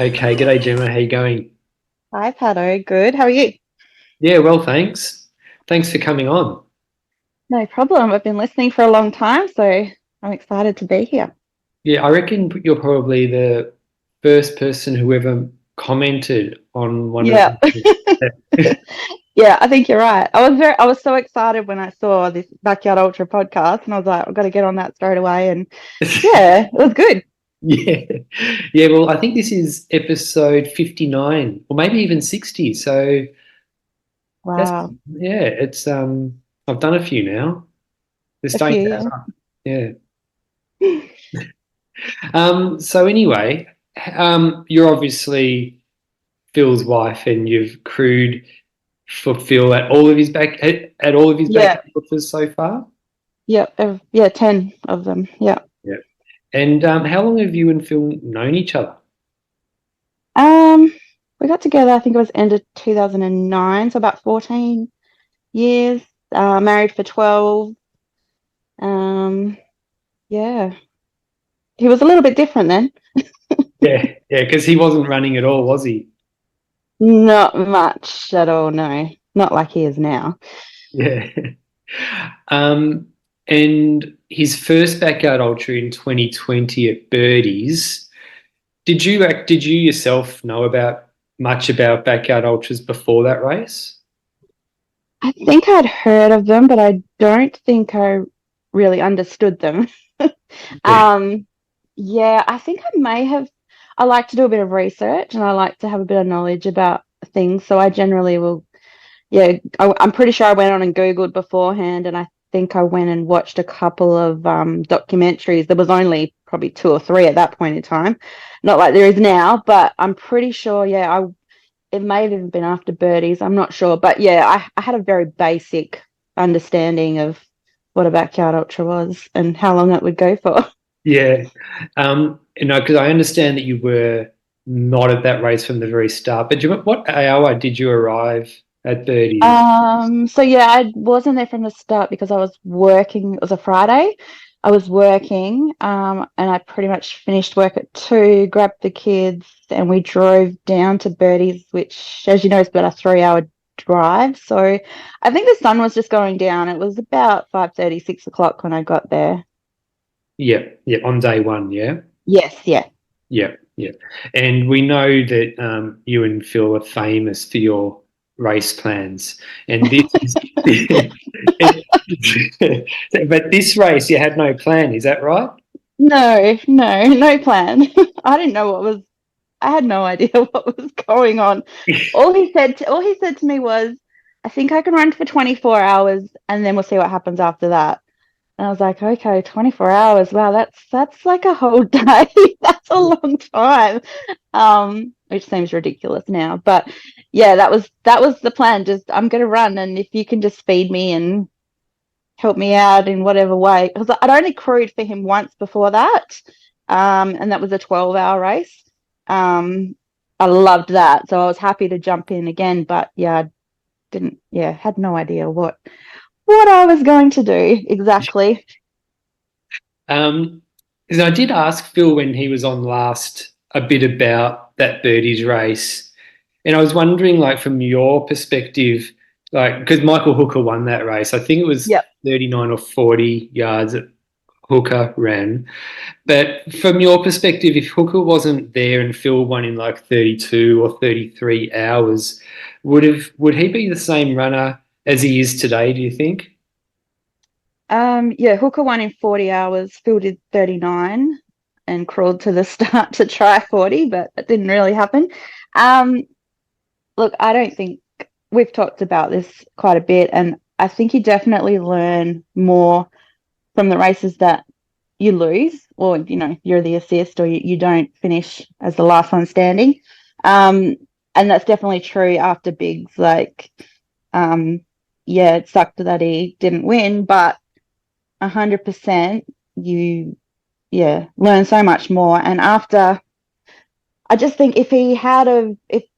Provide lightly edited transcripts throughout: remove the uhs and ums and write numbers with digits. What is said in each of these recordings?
Okay, g'day Gemma, how you going? Hi, Pato. Good. How are you? Yeah, well, thanks. Thanks for coming on. No problem. I've been listening for a long time, so I'm excited to be here. Yeah, I reckon you're probably the first person who ever commented on one of Yeah. the. Yeah, I think you're right. I was so excited when I saw this Backyard Ultra podcast and I was like, I've got to get on that straight away. And yeah, it was good. Yeah, yeah. Well, I think this is episode 59, or maybe even 60. So that's Wow. yeah. It's I've done a few now. They're A starting to add few, up. Yeah. yeah. So anyway, you're obviously Phil's wife, and you've crewed for Phil at all of his at all of his Yeah. backyard ultras so far. Yeah. Yeah, 10 of them. Yeah. Yeah. And how long have you and Phil known each other? Um, we got together, I think it was end of 2009, so about 14 years. Married for 12. Um, yeah. He was a little bit different then. Yeah, yeah, because he wasn't running at all, was he? Not much at all, no. Not like he is now. Yeah. Um, and his first backyard ultra in 2020 at Birdies. Did you yourself know about much about backyard ultras before that race? I think I'd heard of them, but I don't think I really understood them. Yeah. Um, yeah, I think I may have. I like to do a bit of research and I like to have a bit of knowledge about things. So I generally will, yeah, I'm pretty sure I went on and Googled beforehand and I think I went and watched a couple of documentaries. There was only probably two or three at that point in time, not like there is now, but I'm pretty sure, yeah, it may have even been after birdies. I'm not sure, but yeah, I had a very basic understanding of what a backyard ultra was and how long it would go for. Yeah. Because I understand that you were not at that race from the very start, but what hour did you arrive at Birdies? So yeah, I wasn't there from the start because I was working. It was a Friday. I was working, and I pretty much finished work at 2, grabbed the kids, and we drove down to Birdie's, which, as you know, is about a 3-hour drive. So I think the sun was just going down. It was about 5:30, 6 o'clock when I got there. Yeah, yeah, on day one, yeah. Yes, yeah. Yeah, yeah. And we know that you and Phil are famous for your race plans. And this is but this race you had no plan, is that right? No, no, no plan. I didn't know what was. I had no idea what was going on. All he said to me was, "I think I can run for 24 hours, and then we'll see what happens after that." And I was like, "Okay, 24 hours. Wow, that's like a whole day. That's a long time." Which seems ridiculous now, but yeah, that was the plan. Just I'm gonna run, and if you can just feed me and help me out in whatever way, because I'd only crewed for him once before that, and that was a 12-hour race. I loved that, so I was happy to jump in again. But yeah, I didn't. Yeah, had no idea what I was going to do exactly. Um, 'Cause I did ask Phil when he was on last a bit about that birdies race, and I was wondering, like, from your perspective, like, because Michael Hooker won that race, I think it was Yep. 39 or 40 yards that Hooker ran. But from your perspective, if Hooker wasn't there and Phil won in like 32 or 33 hours, would he be the same runner as he is today, do you think? Yeah, Hooker won in 40 hours. Phil did 39 and crawled to the start to try 40, but it didn't really happen. Um, Look, I don't think we've talked about this quite a bit, and I think you definitely learn more from the races that you lose, or you're the assist, or you don't finish as the last one standing. Um, and that's definitely true after Biggs. Like, um, yeah, it sucked that he didn't win, but 100% you, yeah, learn so much more. And after, I just think if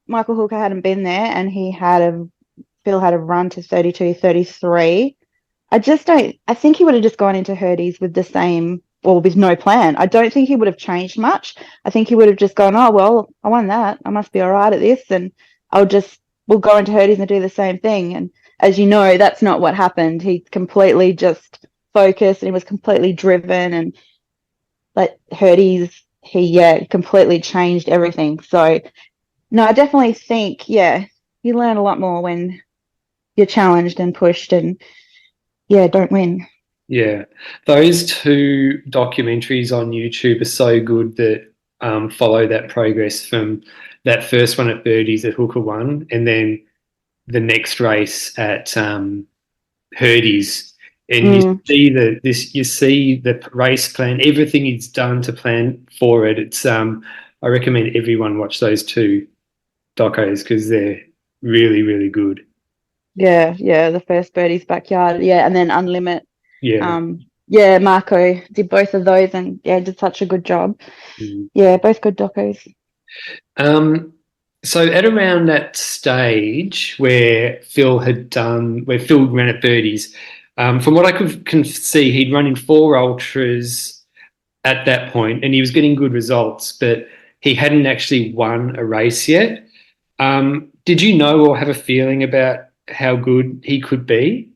Michael Hooker hadn't been there and Phil had a run to 32, 33, I just don't, I think he would have just gone into Hurdies with the same. or with no plan. I don't think he would have changed much. I think he would have just gone, oh, well, I won that. I must be all right at this. And we'll go into Hurdies and do the same thing. And as you know, that's not what happened. He completely just focused and he was completely driven. And like Hurdies, he completely changed everything. So, no, I definitely think, you learn a lot more when you're challenged and pushed and, don't win. Yeah, those two documentaries on YouTube are so good that follow that progress from that first one at Birdies that Hooker won, and then the next race at Hurdies, and you see the race plan, everything is done to plan for it. It's I recommend everyone watch those two docos because they're really, really good. Yeah, the first Birdie's Backyard, and then Unlimit. Yeah. Marco did both of those and did such a good job. Mm. Yeah, both good docos. So at around that stage where Phil ran at Birdies, from what I can see, he'd run in 4 ultras at that point, and he was getting good results, but he hadn't actually won a race yet. Did you know or have a feeling about how good he could be?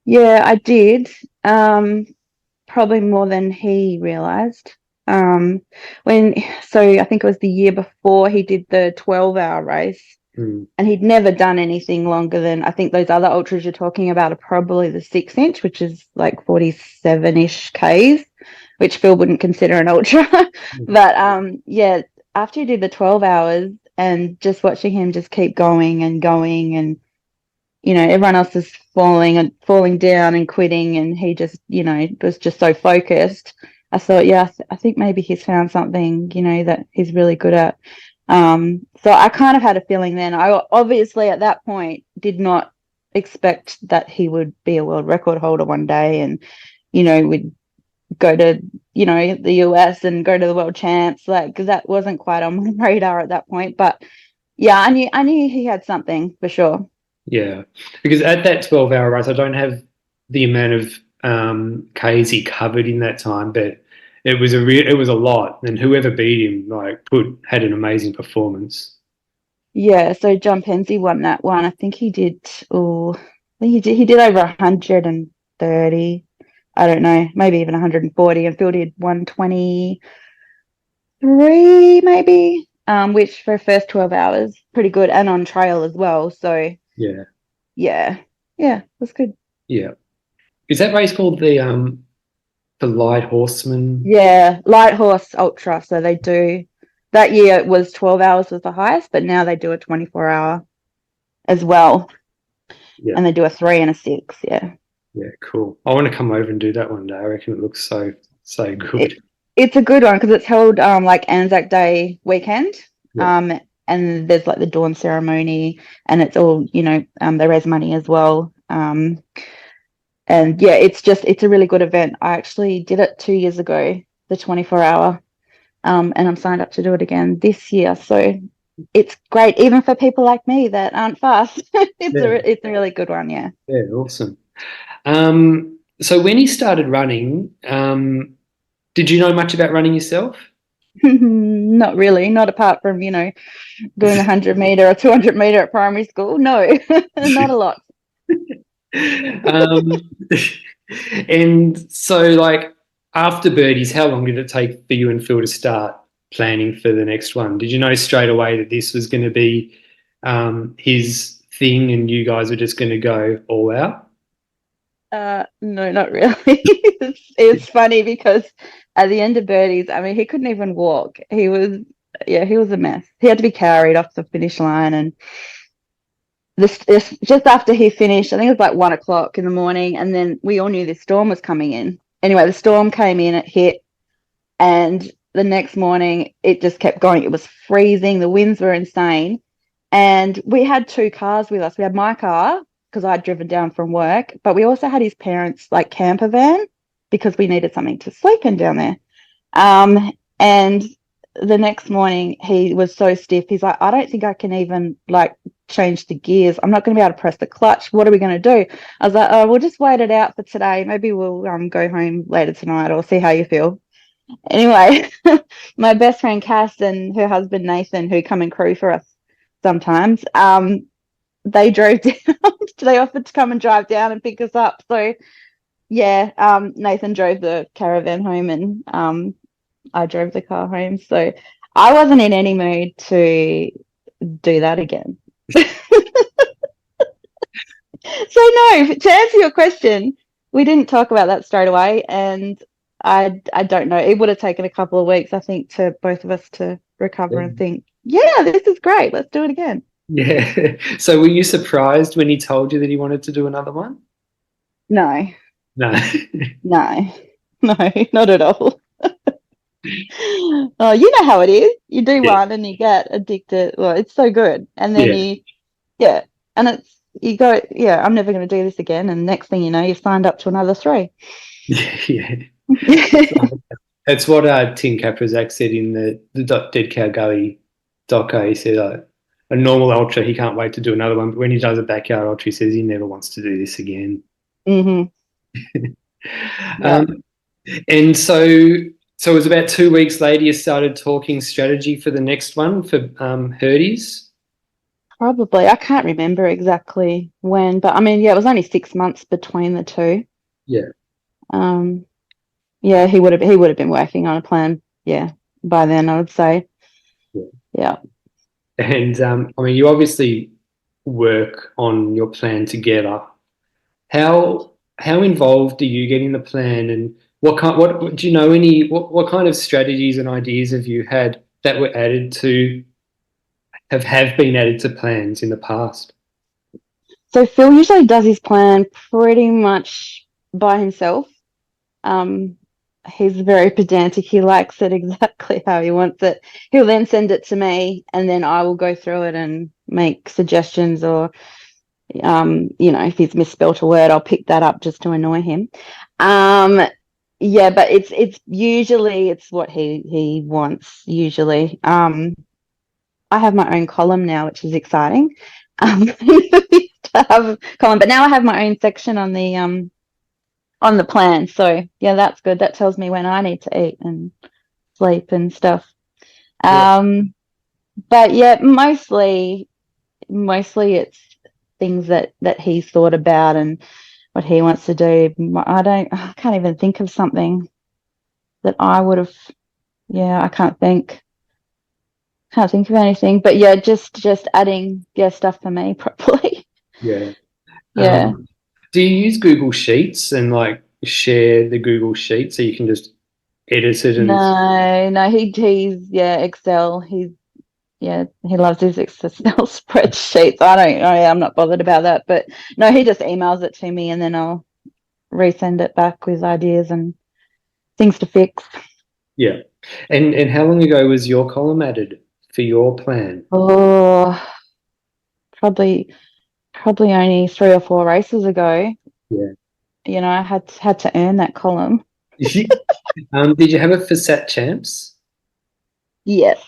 Yeah, I did. Probably more than he realized. I think it was the year before he did the 12-hour race, and he'd never done anything longer than, I think those other ultras you're talking about are probably the 6-inch, which is like 47-ish Ks, which Phil wouldn't consider an ultra. But after he did the 12 hours and just watching him just keep going and going, and everyone else is falling down and quitting, and he just, was just so focused. I thought, I think maybe he's found something, that he's really good at. So I kind of had a feeling then. I obviously at that point did not expect that he would be a world record holder one day, and would go to the US and go to the world champs, like, because that wasn't quite on my radar at that point. But I knew he had something for sure. Yeah, because at that 12-hour race, I don't have the amount of Ks he covered in that time, but it was a lot, and whoever beat him had an amazing performance. Yeah, so John Penzie won that one. I think he did. Oh, I think he did over 130. I don't know, maybe even 140, and Phil did 123 maybe. Which for first 12 hours, pretty good, and on trail as well. So yeah, it was good. Yeah, is that race called the Light Horseman? Yeah, Light Horse Ultra. So they do that year. It was 12 hours was the highest, but now they do a 24-hour as well. Yeah, and they do a 3 and a 6. Yeah. Yeah, cool. I want to come over and do that one day. I reckon it looks so good. It's a good one because it's held like Anzac Day weekend. Yeah. And there's like the dawn ceremony, and it's all, they raise money as well. And it's a really good event. I actually did it 2 years ago, the 24-hour, and I'm signed up to do it again this year. So it's great, even for people like me that aren't fast. It's a really good one. Yeah. Yeah, awesome. So when you started running, did you know much about running yourself? Not really, not apart from, doing 100 meter or 200 meter at primary school. No, not a lot. And so after Birdies, how long did it take for you and Phil to start planning for the next one? Did you know straight away that this was going to be his thing and you guys were just going to go all out? No, not really. It's funny because at the end of Birdies, I mean, he couldn't even walk. He was a mess. He had to be carried off the finish line, and this just after he finished, I think it was like 1 o'clock in the morning, and then we all knew this storm was coming in. Anyway, the storm came in, it hit, and the next morning it just kept going. It was freezing, the winds were insane, and we had 2 cars with us. We had my car, because I'd driven down from work, but we also had his parents' like camper van because we needed something to sleep in down there. And the next morning he was so stiff. He's like, I don't think I can even like change the gears. I'm not going to be able to press the clutch. What are we going to do? I was like, oh, we'll just wait it out for today. Maybe we'll go home later tonight or see how you feel. Anyway, my best friend Cass and her husband Nathan, who come and crew for us sometimes, they drove down. They offered to come and drive down and pick us up. So yeah, Nathan drove the caravan home and I drove the car home. So I wasn't in any mood to do that again. So no, to answer your question, we didn't talk about that straight away, and I don't know. It would have taken a couple of weeks, I think, to both of us to recover and think, yeah, this is great. Let's do it again. Yeah. So were you surprised when he told you that he wanted to do another one? No, No. no, no, not at all. Oh, you know how it is. You do Yeah. one and you get addicted. Well, it's so good, and then Yeah. yeah, and you go, yeah, I'm never going to do this again. And next thing you know, you've signed up to another three. Yeah. That's what Tim Kaprizak said in the Dead Cow Gully doco. He said a normal ultra, he can't wait to do another one. But when he does a backyard ultra, he says he never wants to do this again. Hmm. Yeah. And so it was about 2 weeks later you started talking strategy for the next one for Herdies. Probably. I can't remember exactly when, but I mean, yeah, it was only 6 months between the two. Yeah. Um, yeah, he would have been working on a plan. Yeah, by then I would say. Yeah. Yeah. And I mean, you obviously work on your plan together. How involved do you get in the plan, and what do you know any what kind of strategies and ideas have you had that were added to have been added to plans in the past? So Phil usually does his plan pretty much by himself. Um, he's very pedantic. He likes it exactly how he wants it. He'll then send it to me, and then I will go through it and make suggestions or if he's misspelt a word, I'll pick that up just to annoy him. Um, yeah, but it's usually it's what he wants usually. I have my own column now, which is exciting. To have a column, but now I have my own section on the plan. So yeah, that's good. That tells me when I need to eat and sleep and stuff. Yeah. But yeah, mostly it's things that he's thought about and what he wants to do. I can't even think of something that I would have. Yeah, I can't think of anything. But yeah, just adding stuff for me properly. Yeah. Yeah. Do you use Google Sheets and like share the Google Sheet so you can just edit it and No, he's Excel. He loves his Excel spreadsheets. I'm not bothered about that. But no, he just emails it to me and then I'll resend it back with ideas and things to fix. yeah. And how long ago was your column added for your plan? Oh, probably only 3 or 4 races ago. Yeah. I had to earn that column. Did you have it for Sat Champs? Yes.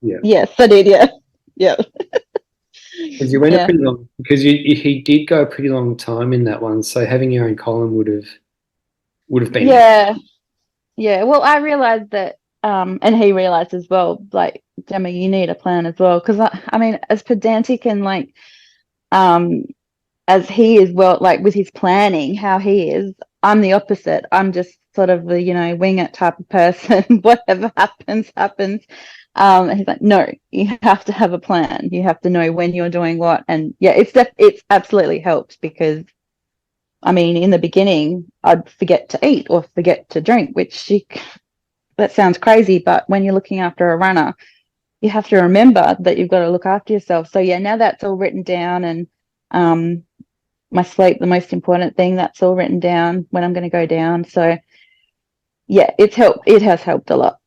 Yeah. Yes, I did. Yeah. Yeah. Because you went a Yeah. pretty long, because he did go a pretty long time in that one, so having your own column would have been Yeah. Yeah. Well, I realized that, and he realized as well, like, Gemma, you need a plan as well. Because I mean, as pedantic and like, um, as he is, well, like with his planning, how he is, I'm the opposite. I'm just sort of the, wing it type of person. Whatever happens, happens. And he's like, no, you have to have a plan. You have to know when you're doing what. And yeah, it's absolutely helped because I mean, in the beginning, I'd forget to eat or forget to drink, that sounds crazy, but when you're looking after a runner, you have to remember that you've got to look after yourself. So yeah, now that's all written down, and um, my sleep, the most important thing, that's all written down when I'm going to go down. So yeah, it's helped. It has helped a lot.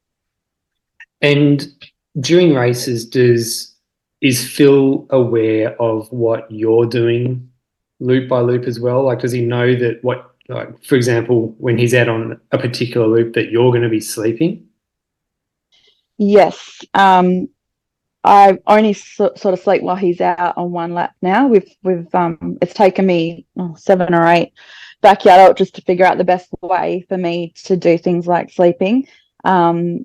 And during races, is Phil aware of what you're doing loop by loop as well? Like, does he know that like, for example, when he's out on a particular loop that you're going to be sleeping? Yes. I only sort of sleep while he's out on one lap now. We've it's taken me 7 or 8 backyard ultras to figure out the best way for me to do things like sleeping. Um,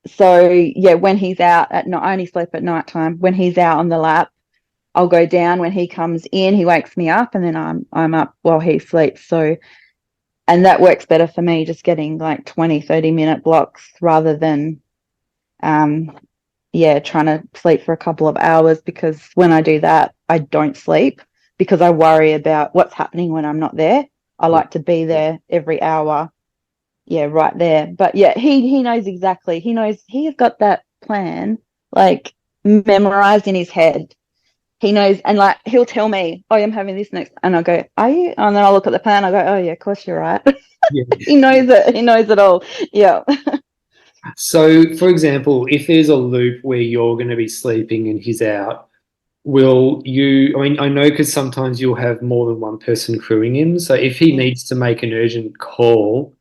so yeah, when he's out at night, I only sleep at night time. When he's out on the lap, I'll go down. When he comes in, he wakes me up, and then I'm up while he sleeps. So, and that works better for me, just getting like 20-30 minute blocks rather than um yeah, trying to sleep for a couple of hours, because when I do that, I don't sleep because I worry about what's happening when I'm not there. I Yeah. like to be there every hour. Yeah, right there. But yeah, he knows exactly. He knows he has got that plan like memorized in his head. He knows, and like he'll tell me, "Oh, I'm having this next," and I'll go, "Are you?" And then I'll look at the plan. I go, "Oh yeah, of course you're right." Yeah. He knows it. He knows it all. Yeah. So, for example, if there's a loop where you're going to be sleeping and he's out, will you? I mean, I know because sometimes you'll have more than one person crewing him. So, if he Mm. needs to make an urgent call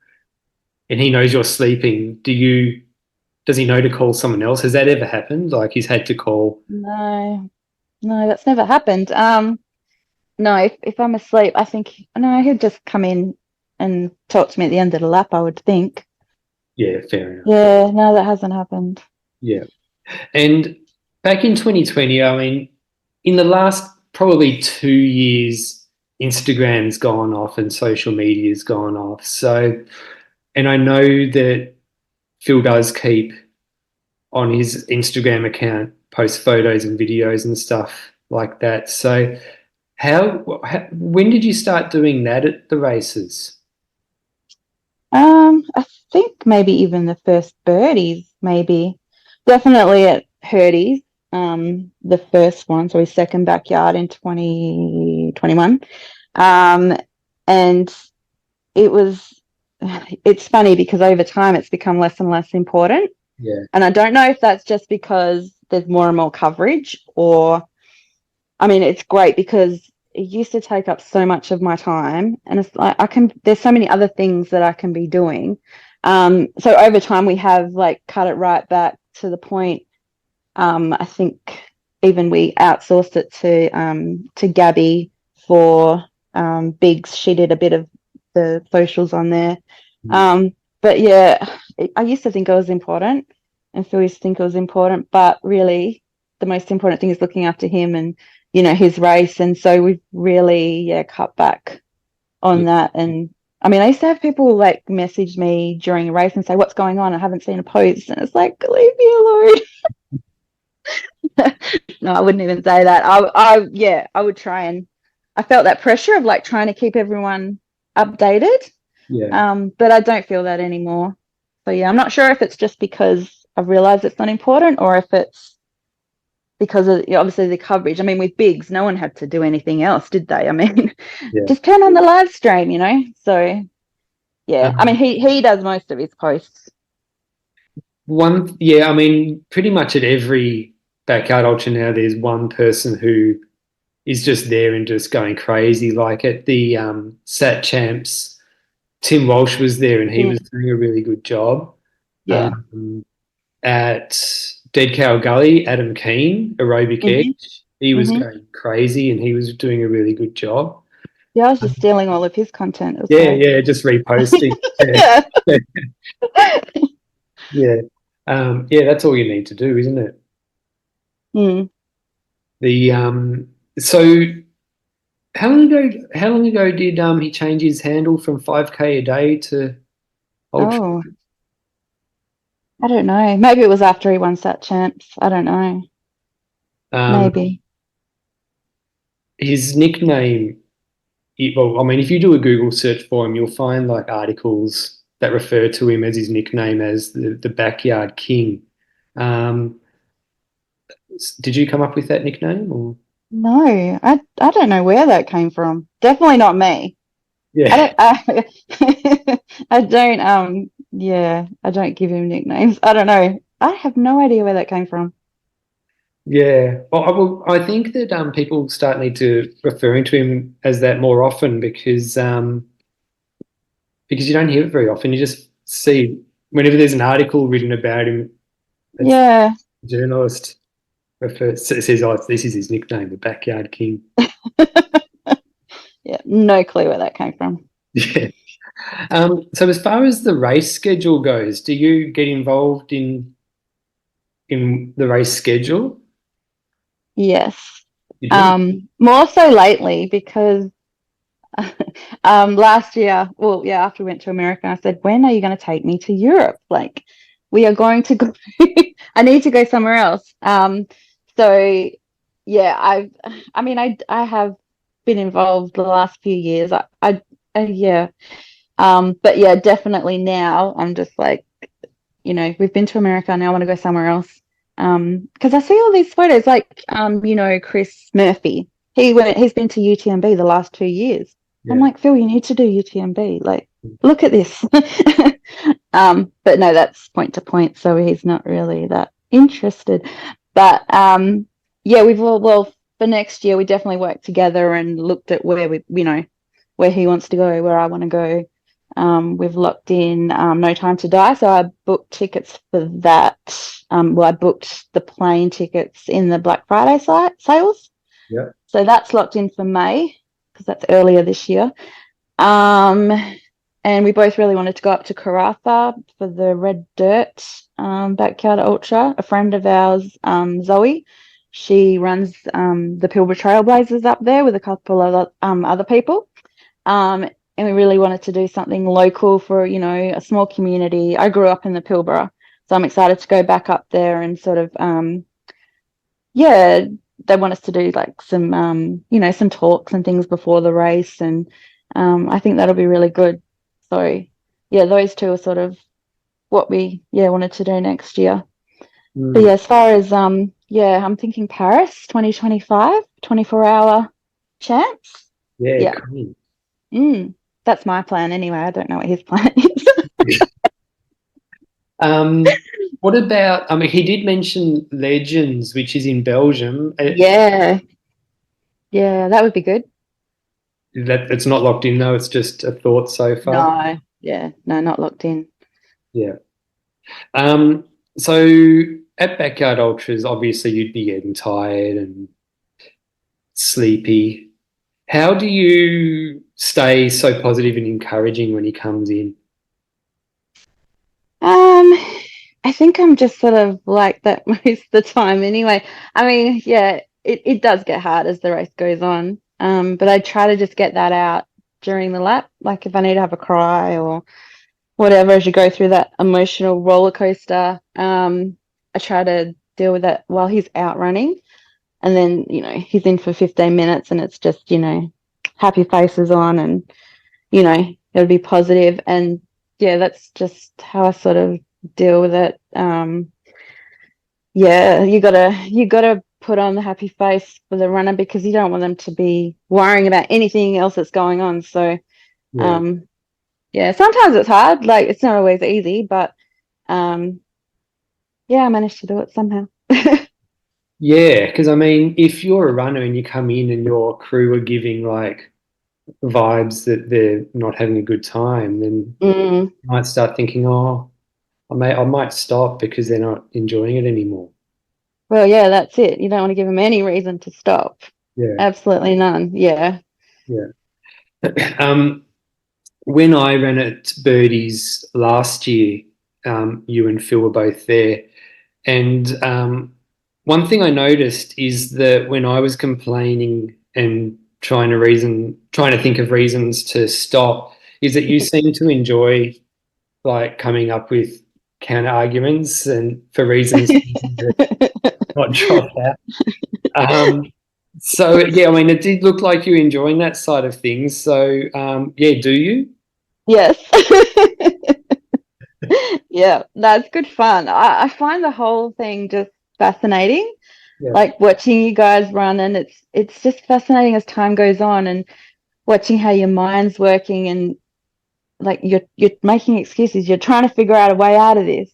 and he knows you're sleeping, does he know to call someone else? Has that ever happened? Like he's had to call? No, no, that's never happened. No, if I'm asleep, I think no, he'd just come in and talk to me at the end of the lap, I would think. Yeah, fair enough. Yeah, no, that hasn't happened. Yeah. And back in 2020, I mean, in the last probably 2 years, Instagram's gone off and social media's gone off. So, and I know that Phil does keep on his Instagram account, post photos and videos and stuff like that. So, when did you start doing that at the races? I think maybe even the first birdies, maybe. Definitely at Hurdy's, the first one, so his second backyard in 2021. Um, and it was, it's funny because over time it's become less and less important. Yeah, And I don't know if that's just because there's more and more coverage, or I mean, it's great because it used to take up so much of my time, and it's like there's so many other things that I can be doing. So over time, we have like cut it right back to the point. I think even we outsourced it to Gabby for Biggs. She did a bit of the socials on there. But yeah, I used to think it was important, and Phil used to think it was important, but really, the most important thing is looking after him and his race. And so we've really cut back on yeah, that. And I mean, I used to have people like message me during a race and say, "What's going on? I haven't seen a post." And it's like, leave me alone. No, I wouldn't even say that. Yeah, I would try, and I felt that pressure of like trying to keep everyone updated. yeah. But I don't feel that anymore. So yeah, I'm not sure if it's just because I've realized it's not important, or if it's because of obviously the coverage. I mean, with Biggs, no one had to do anything else, did they? I mean, Yeah. just turn on the live stream. So yeah, I mean, Um, he does most of his posts. yeah, I mean, pretty much at every backyard ultra now, there's one person who is just there and just going crazy. Like at the Sat Champs, Tim Walsh was there and he Yeah, was doing a really good job. yeah. Um, at Dead Cow Gully, Adam Keane, Aerobic Hmm. Edge, he was Hmm. going crazy and he was doing a really good job. Yeah, I was just stealing all of his content. It was Yeah, great. yeah, just reposting. Yeah. Yeah, yeah, yeah. That's all you need to do, isn't it? Mm. The so how long ago did he change his handle from 5K a day to ultra? Oh, I don't know. Maybe it was after he won Sat Champs. I don't know. Um, Maybe. his nickname, well, I mean, if you do a Google search for him, you'll find like articles that refer to him as his nickname as the Backyard King. Um, did you come up with that nickname or? No, I don't know where that came from. Definitely not me. I Yeah, don't I don't yeah, I don't give him nicknames. I don't know. I have no idea where that came from. yeah. Well, I think that people start need to referring to him as that more often because you don't hear it very often. You just see whenever there's an article written about him, That's Yeah. the journalist says, oh, this is his nickname, the Backyard King. Yeah. No clue where that came from. Yeah. So as far as the race schedule goes, do you get involved in the race schedule? Yes. You do? More so lately because last year, well, yeah, after we went to America, I said, when are you going to take me to Europe? Like, we are going to go, I need to go somewhere else. So yeah, I mean, I have been involved the last few years. Yeah. But yeah, definitely now I'm just like, we've been to America, now I want to go somewhere else. Because I see all these photos, like, Chris Murphy. He's been to UTMB the last 2 years. I'm Yeah. like, Phil, you need to do UTMB. Like, look at this. But no, that's point to point, so he's not really that interested. But yeah, we've all, well, for next year, we definitely worked together and looked at where he wants to go, where I want to go. We've locked in No Time to Die, so I booked tickets for that. Well, I booked the plane tickets in the Black Friday sales, Yeah. so that's locked in for May because that's earlier this year. Um, and we both really wanted to go up to Karratha for the Red Dirt Backyard Ultra. A friend of ours, Zoe, she runs the Pilbara Trailblazers up there with a couple of other people. And we really wanted to do something local for, a small community. I grew up in the Pilbara, so I'm excited to go back up there and sort of, yeah, they want us to do like some talks and things before the race. And I think that'll be really good. So, yeah, those two are sort of what we, wanted to do next year. But yeah, as far as, I'm thinking Paris 2025, 24-hour chance. Yeah, Yeah. cool. That's my plan anyway. I don't know what his plan is. What about, I mean, he did mention Legends, which is in Belgium. Yeah. Yeah, that would be good. That it's not locked in though, it's just a thought so far. No. Yeah. No, not locked in. Yeah. So at Backyard Ultras, obviously you'd be getting tired and sleepy. How do you stay so positive and encouraging when he comes in? Um, I think I'm just sort of like that most of the time anyway. I mean, yeah, it does get hard as the race goes on. But I try to just get that out during the lap. Like if I need to have a cry or whatever as you go through that emotional roller coaster, I try to deal with that while he's out running. And then, he's in for 15 minutes and it's just, happy faces on and, it'll be positive. And yeah, that's just how I sort of deal with it. Yeah, you gotta put on the happy face for the runner because you don't want them to be worrying about anything else that's going on. So, Yeah. um, yeah, sometimes it's hard, like it's not always easy, but um, yeah, I managed to do it somehow. Yeah, because I mean, if you're a runner and you come in and your crew are giving like vibes that they're not having a good time, then Mm. you might start thinking, oh, I might stop because they're not enjoying it anymore. Well, yeah, that's it. You don't want to give them any reason to stop. Yeah, Absolutely none. Yeah. yeah. When I ran at Birdies last year, you and Phil were both there, and one thing I noticed is that when I was complaining and trying to think of reasons to stop, is that you seem to enjoy like coming up with counter arguments and for reasons to not drop out. Um, so yeah, I mean, it did look like you enjoying that side of things. So yeah, do you? Yes. Yeah, that's good fun. I find the whole thing just fascinating. Yeah, Like watching you guys run, and it's just fascinating as time goes on, and watching how your mind's working, and like you're making excuses. You're trying to figure out a way out of this,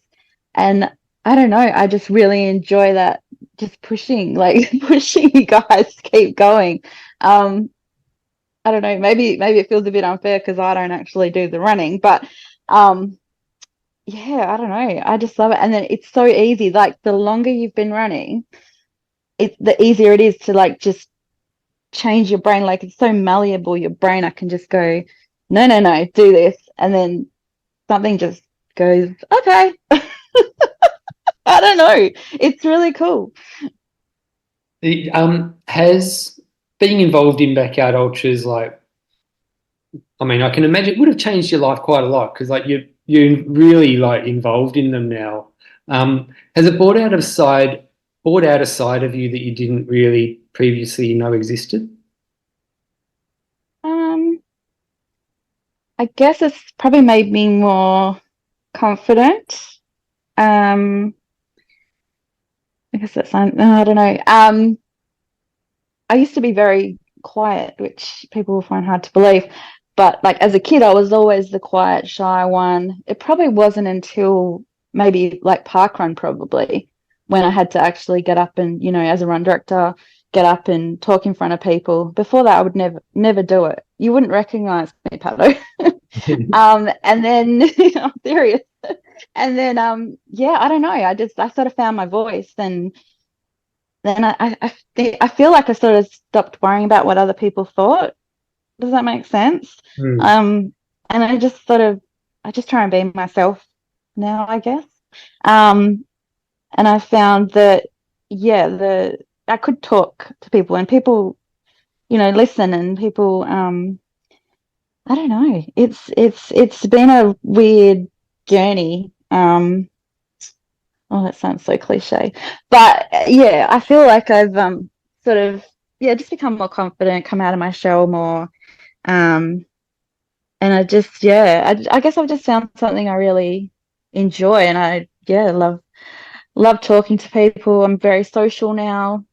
and I don't know. I just really enjoy that. Just pushing, like pushing you guys to keep going. Um, I don't know. Maybe it feels a bit unfair because I don't actually do the running, but um, yeah, I don't know. I just love it. And then it's so easy. Like the longer you've been running, the easier it is to like just change your brain. Like it's so malleable, your brain. I can just go, no, no, no, do this. And then something just goes, okay. I don't know. It's really cool. Has being involved in backyard ultras, like, I mean, I can imagine it would have changed your life quite a lot because, like, you're really like involved in them now. Has it brought out a side of you that you didn't really previously know existed? Um, I guess it's probably made me more confident. Um, I guess that's, I don't know. I used to be very quiet, which people will find hard to believe. But like as a kid, I was always the quiet, shy one. It probably wasn't until maybe like parkrun, probably, when I had to actually get up and, as a run director, get up and talk in front of people. Before that, I would never do it. You wouldn't recognize me, Pato. And then I'm serious. And then yeah, I don't know. I sort of found my voice, and then I feel like I sort of stopped worrying about what other people thought. Does that make sense? Mm. Um, and I just try and be myself now, I guess. Um, and I found that, yeah, I could talk to people, and people, listen, and people, I don't know. It's been a weird journey. Oh, that sounds so cliche. But yeah, I feel like I've sort of, yeah, just become more confident, come out of my shell more. Um and I just, yeah, I guess I've just found something I really enjoy, and I, yeah, love talking to people. I'm very social now.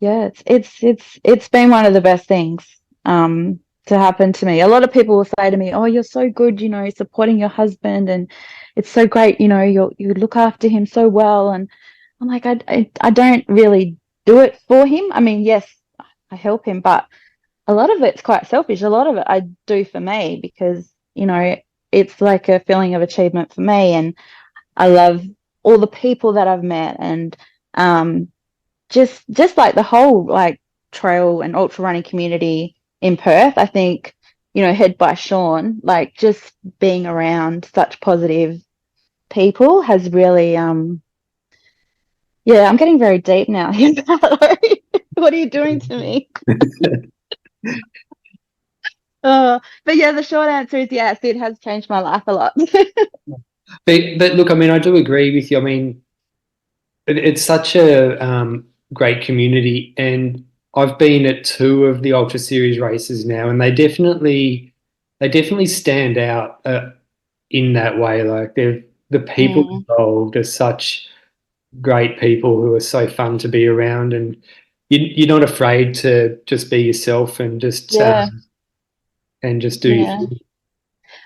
Yeah, it's been one of the best things to happen to me. A lot of people will say to me, "Oh, you're so good, supporting your husband, and it's so great, you look after him so well." And I'm like, I don't really do it for him. I mean, yes, I help him, but a lot of it's quite selfish. A lot of it I do for me because, it's like a feeling of achievement for me, and I love all the people that I've met, and um just like the whole like trail and ultra running community in Perth. I think, head by Sean, like just being around such positive people has really yeah, I'm getting very deep now. What are you doing to me? But yeah, the short answer is yes, it has changed my life a lot. But look, I mean, I do agree with you. I mean, it's such a great community, and I've been at two of the Ultra Series races now, and they definitely stand out in that way. Like the people Mm, involved are such great people who are so fun to be around, and you're not afraid to just be yourself yeah, and just do your yeah. thing.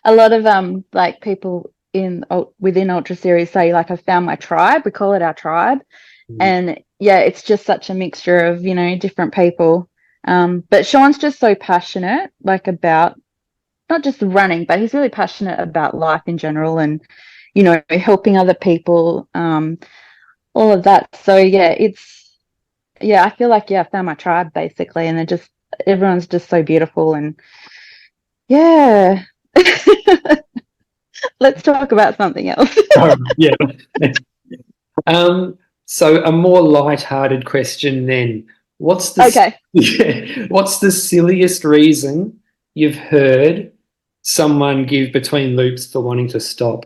A lot of like people within Ultra Series say like I found my tribe. We call it our tribe. And yeah, it's just such a mixture of, different people. But Sean's just so passionate, like about not just running, but he's really passionate about life in general, and, helping other people, all of that. So yeah, yeah, I feel like, yeah, I found my tribe basically, and everyone's just so beautiful, and yeah. Let's talk about something else. Oh, yeah. So a more light-hearted question then. What's the Okay. what's the silliest reason you've heard someone give between loops for wanting to stop?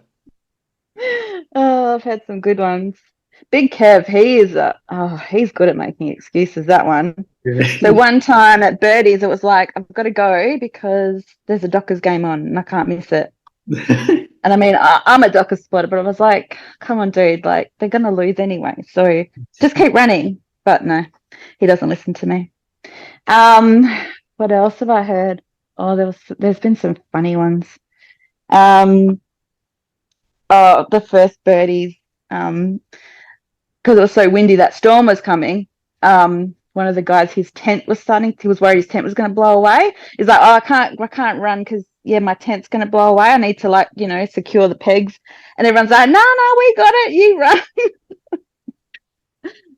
Oh, I've had some good ones. Big Kev, he's good at making excuses, that one. So one time at Birdies, it was like, I've got to go because there's a Dockers game on and I can't miss it. And I mean, I'm a Dockers supporter, but I was like, come on, dude, like they're going to lose anyway. So just keep running. But no, he doesn't listen to me. Um, what else have I heard? Oh, there's been some funny ones. Um, oh, the first Birdies, because it was so windy, that storm was coming. One of the guys, his tent was starting. He was worried his tent was going to blow away. He's like, "Oh, I can't run because yeah, my tent's going to blow away. I need to, like, secure the pegs. And everyone's like, no, we got it. You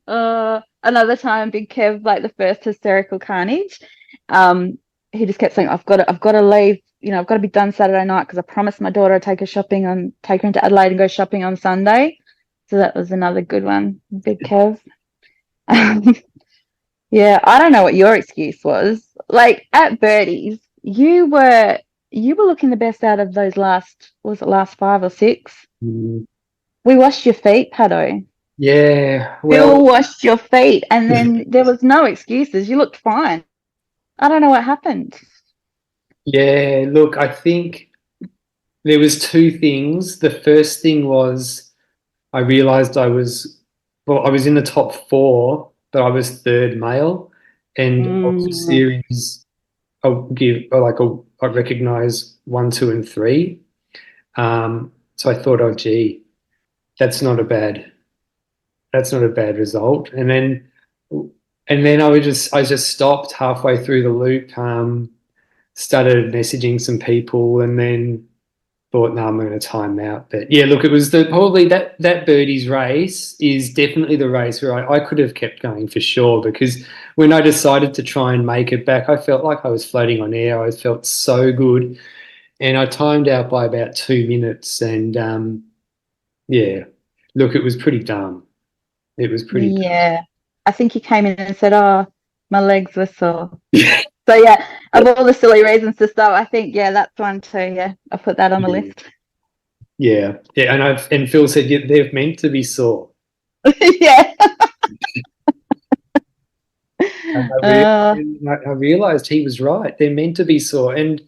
run. Another time, Big Kev, like the first hysterical carnage, he just kept saying, I've got to leave. I've got to be done Saturday night because I promised my daughter I'd take her into Adelaide and go shopping on Sunday. So that was another good one, Big Kev. Yeah, I don't know what your excuse was. Like at Birdie's, you were looking the best out of those last 5 or 6? Mm. We washed your feet, Paddo. Yeah, Bill well, washed your feet, and then there was no excuses. You looked fine. I don't know what happened. yeah, look, I think there was two things. The first thing was I realized I was in the top 4, but I was third male, and of the Mm, series, I recognize 1, 2, and 3. So I thought, oh, gee, that's not a bad result. And then I just stopped halfway through the loop, started messaging some people, and then thought, no, I'm going to time out. But yeah, look, it was probably that Birdie's race is definitely the race where I could have kept going for sure, because when I decided to try and make it back, I felt like I was floating on air. I felt so good, and I timed out by about 2 minutes. And yeah, look, it was pretty dumb. It was pretty yeah. I think you came in and said, "Oh, my legs were sore." So yeah, of all the silly reasons to stop, I think that's one too. Yeah, I put that on the dumb. list. Yeah, yeah, and Phil said, yeah, they're meant to be sore. Yeah. And Uh, I realized he was right. They're meant to be sore. And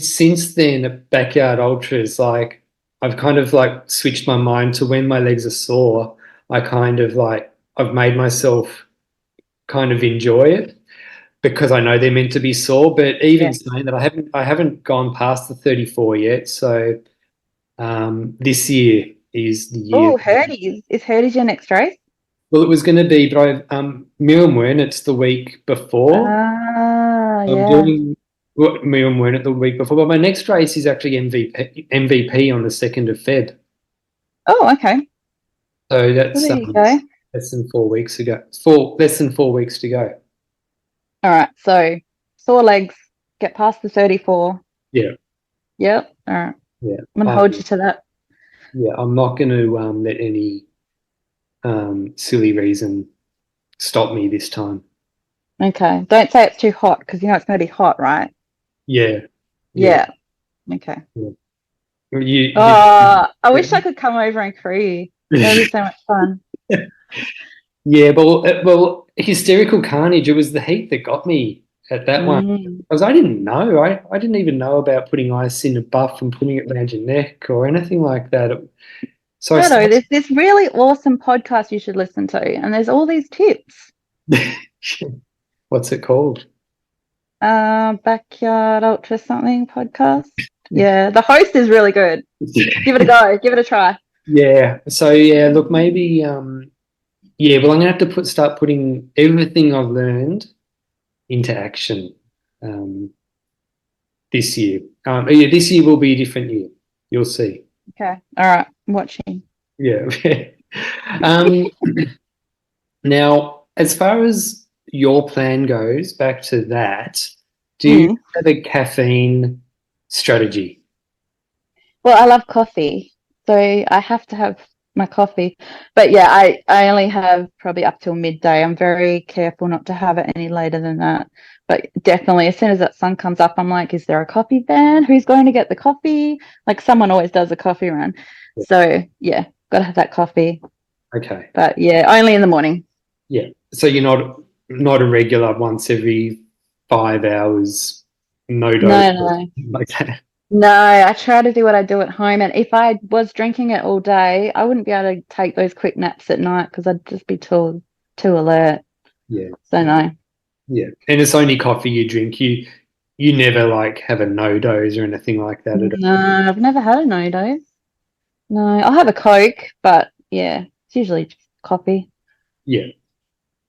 since then, at Backyard Ultras, like I've kind of like switched my mind to when my legs are sore, I kind of like I've made myself kind of enjoy it because I know they're meant to be sore. But even yeah. saying that, I haven't gone past the 34 yet. So this year is the year. Oh, Hurdies. Is Hurdies your next race? Well, it was going to be, but Mirror it's the week before. Ah, I'm yeah. doing Mirror at the week before, but my next race is actually MVP on the 2nd of Feb. Oh, okay. So Well, that's there you go. less than 4 weeks ago. Less than 4 weeks to go. All right. So sore legs, get past the 34. Yeah, Yep. All right. yeah. I'm gonna hold you to that. Yeah, I'm not going to let any silly reason stop me this time. Okay. Don't say it's too hot because it's going to be hot, right? Yeah, yeah, Yeah. Okay. yeah. You Oh, I wish I could come over and crew. That would be so much fun. yeah, but hysterical carnage. It was the heat that got me at that one. Mm. Because I didn't know. I didn't even know about putting ice in a buff and putting it around your neck or anything like that. So I Shadow, started. there's this really awesome podcast you should listen to, and there's all these tips. What's it called? Backyard Ultra something podcast. Yeah, the host is really good. Give it a go. Give it a try. Yeah. So yeah, look, maybe yeah. Well, I'm gonna have to start putting everything I've learned into action this year. Yeah, this year will be a different year. You'll see. Okay. All right. I'm watching. Yeah. um, Now, as far as your plan goes, back to that, do you Mm. have a caffeine strategy? Well, I love coffee, so I have to have my coffee. But yeah, I only have probably up till midday. I'm very careful not to have it any later than that. But definitely, as soon as that sun comes up, I'm like, is there a coffee van? Who's going to get the coffee? Like someone always does a coffee run. So yeah, gotta have that coffee. Okay. But yeah, only in the morning. Yeah. So you're not a regular once every 5 hours, no dose No, or no. something like that. No, I try to do what I do at home. And if I was drinking it all day, I wouldn't be able to take those quick naps at night because I'd just be too alert. Yeah. So no. Yeah. And it's only coffee you drink. You never like have a no dose or anything like that at No, I've never had a no dose. No, I'll have a Coke, but yeah, it's usually just coffee. Yeah.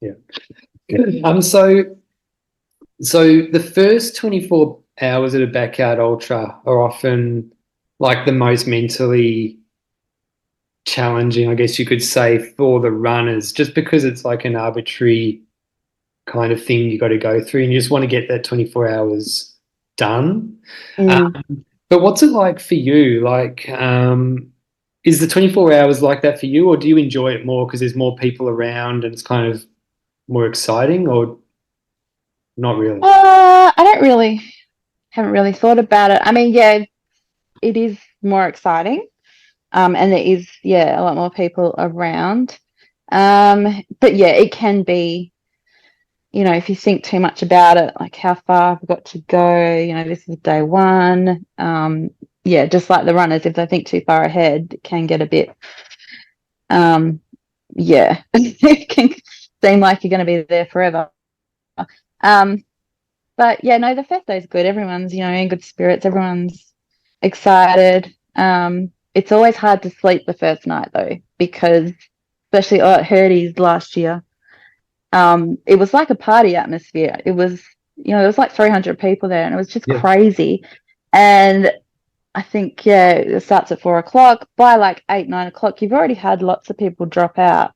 Yeah. So the first 24 hours at a backyard ultra are often like the most mentally challenging, I guess you could say, for the runners, just because it's like an arbitrary kind of thing you got to go through, and you just want to get that 24 hours done. Mm. But what's it like for you? Like, is the 24 hours like that for you, or do you enjoy it more because there's more people around and it's kind of more exciting, or not really? I don't really haven't really thought about it. I mean, yeah, it is more exciting. And there is, yeah, a lot more people around. But yeah, it can be, if you think too much about it, like how far I've got to go, this is day one. Yeah, just like the runners, if they think too far ahead, it can get a bit, yeah, it can seem like you're going to be there forever. Um, but yeah, no, the first day's good. Everyone's, in good spirits. Everyone's excited. It's always hard to sleep the first night though, because especially at Hurdy's last year, it was like a party atmosphere. It was, there was like 300 people there, and it was just Yeah. crazy. And I think, yeah, it starts at 4 o'clock. By like 8, 9 o'clock, you've already had lots of people drop out.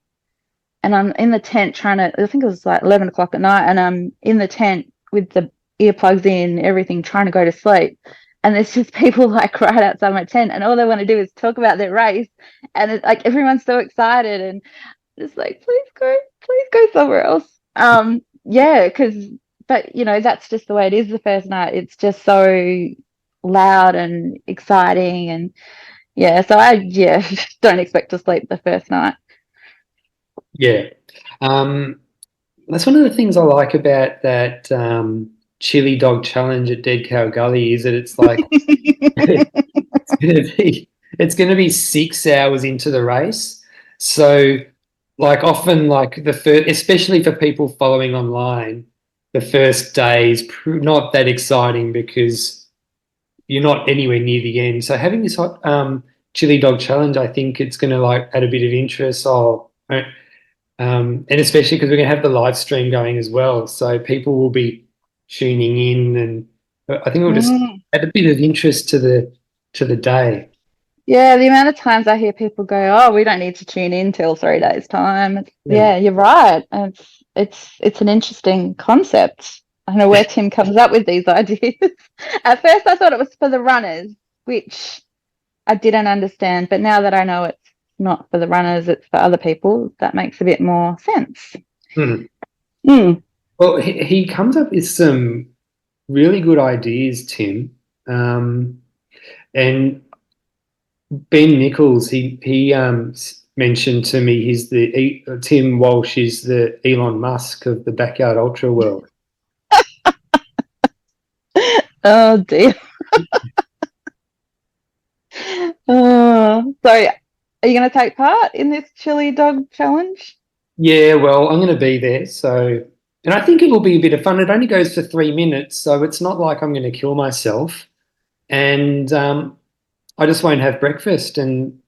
And I'm in the tent trying to, I think it was like 11 o'clock at night, and I'm in the tent with the earplugs in, everything, trying to go to sleep. And there's just people like right outside my tent, and all they want to do is talk about their race. And it's like everyone's so excited, and just like, please go somewhere else. Yeah, but that's just the way it is the first night. It's just so loud and exciting, and yeah, so I don't expect to sleep the first night. Yeah. Um, that's one of the things I like about that chili dog challenge at Dead Cow Gully is that it's like it's gonna be 6 hours into the race. So like often like the first, especially for people following online, the first day is not that exciting because you're not anywhere near the end. So having this hot chili dog challenge, I think it's going to like add a bit of interest. And especially because we're going to have the live stream going as well, so people will be tuning in, and I think it will just Mm. add a bit of interest to the day. Yeah, the amount of times I hear people go, "Oh, we don't need to tune in till 3 days' time." Yeah. Yeah, you're right. It's an interesting concept. I don't know where Tim comes up with these ideas. At first, I thought it was for the runners, which I didn't understand. But now that I know it's not for the runners, it's for other people, that makes a bit more sense. Hmm. Mm. Well, he comes up with some really good ideas, Tim. And Ben Nichols, he mentioned to me he's Tim Walsh is the Elon Musk of the backyard ultra world. Oh dear. So, are you going to take part in this chili dog challenge? Yeah, well, I'm going to be there, so and I think it will be a bit of fun. It only goes for 3 minutes, so it's not like I'm going to kill myself. And I just won't have breakfast, and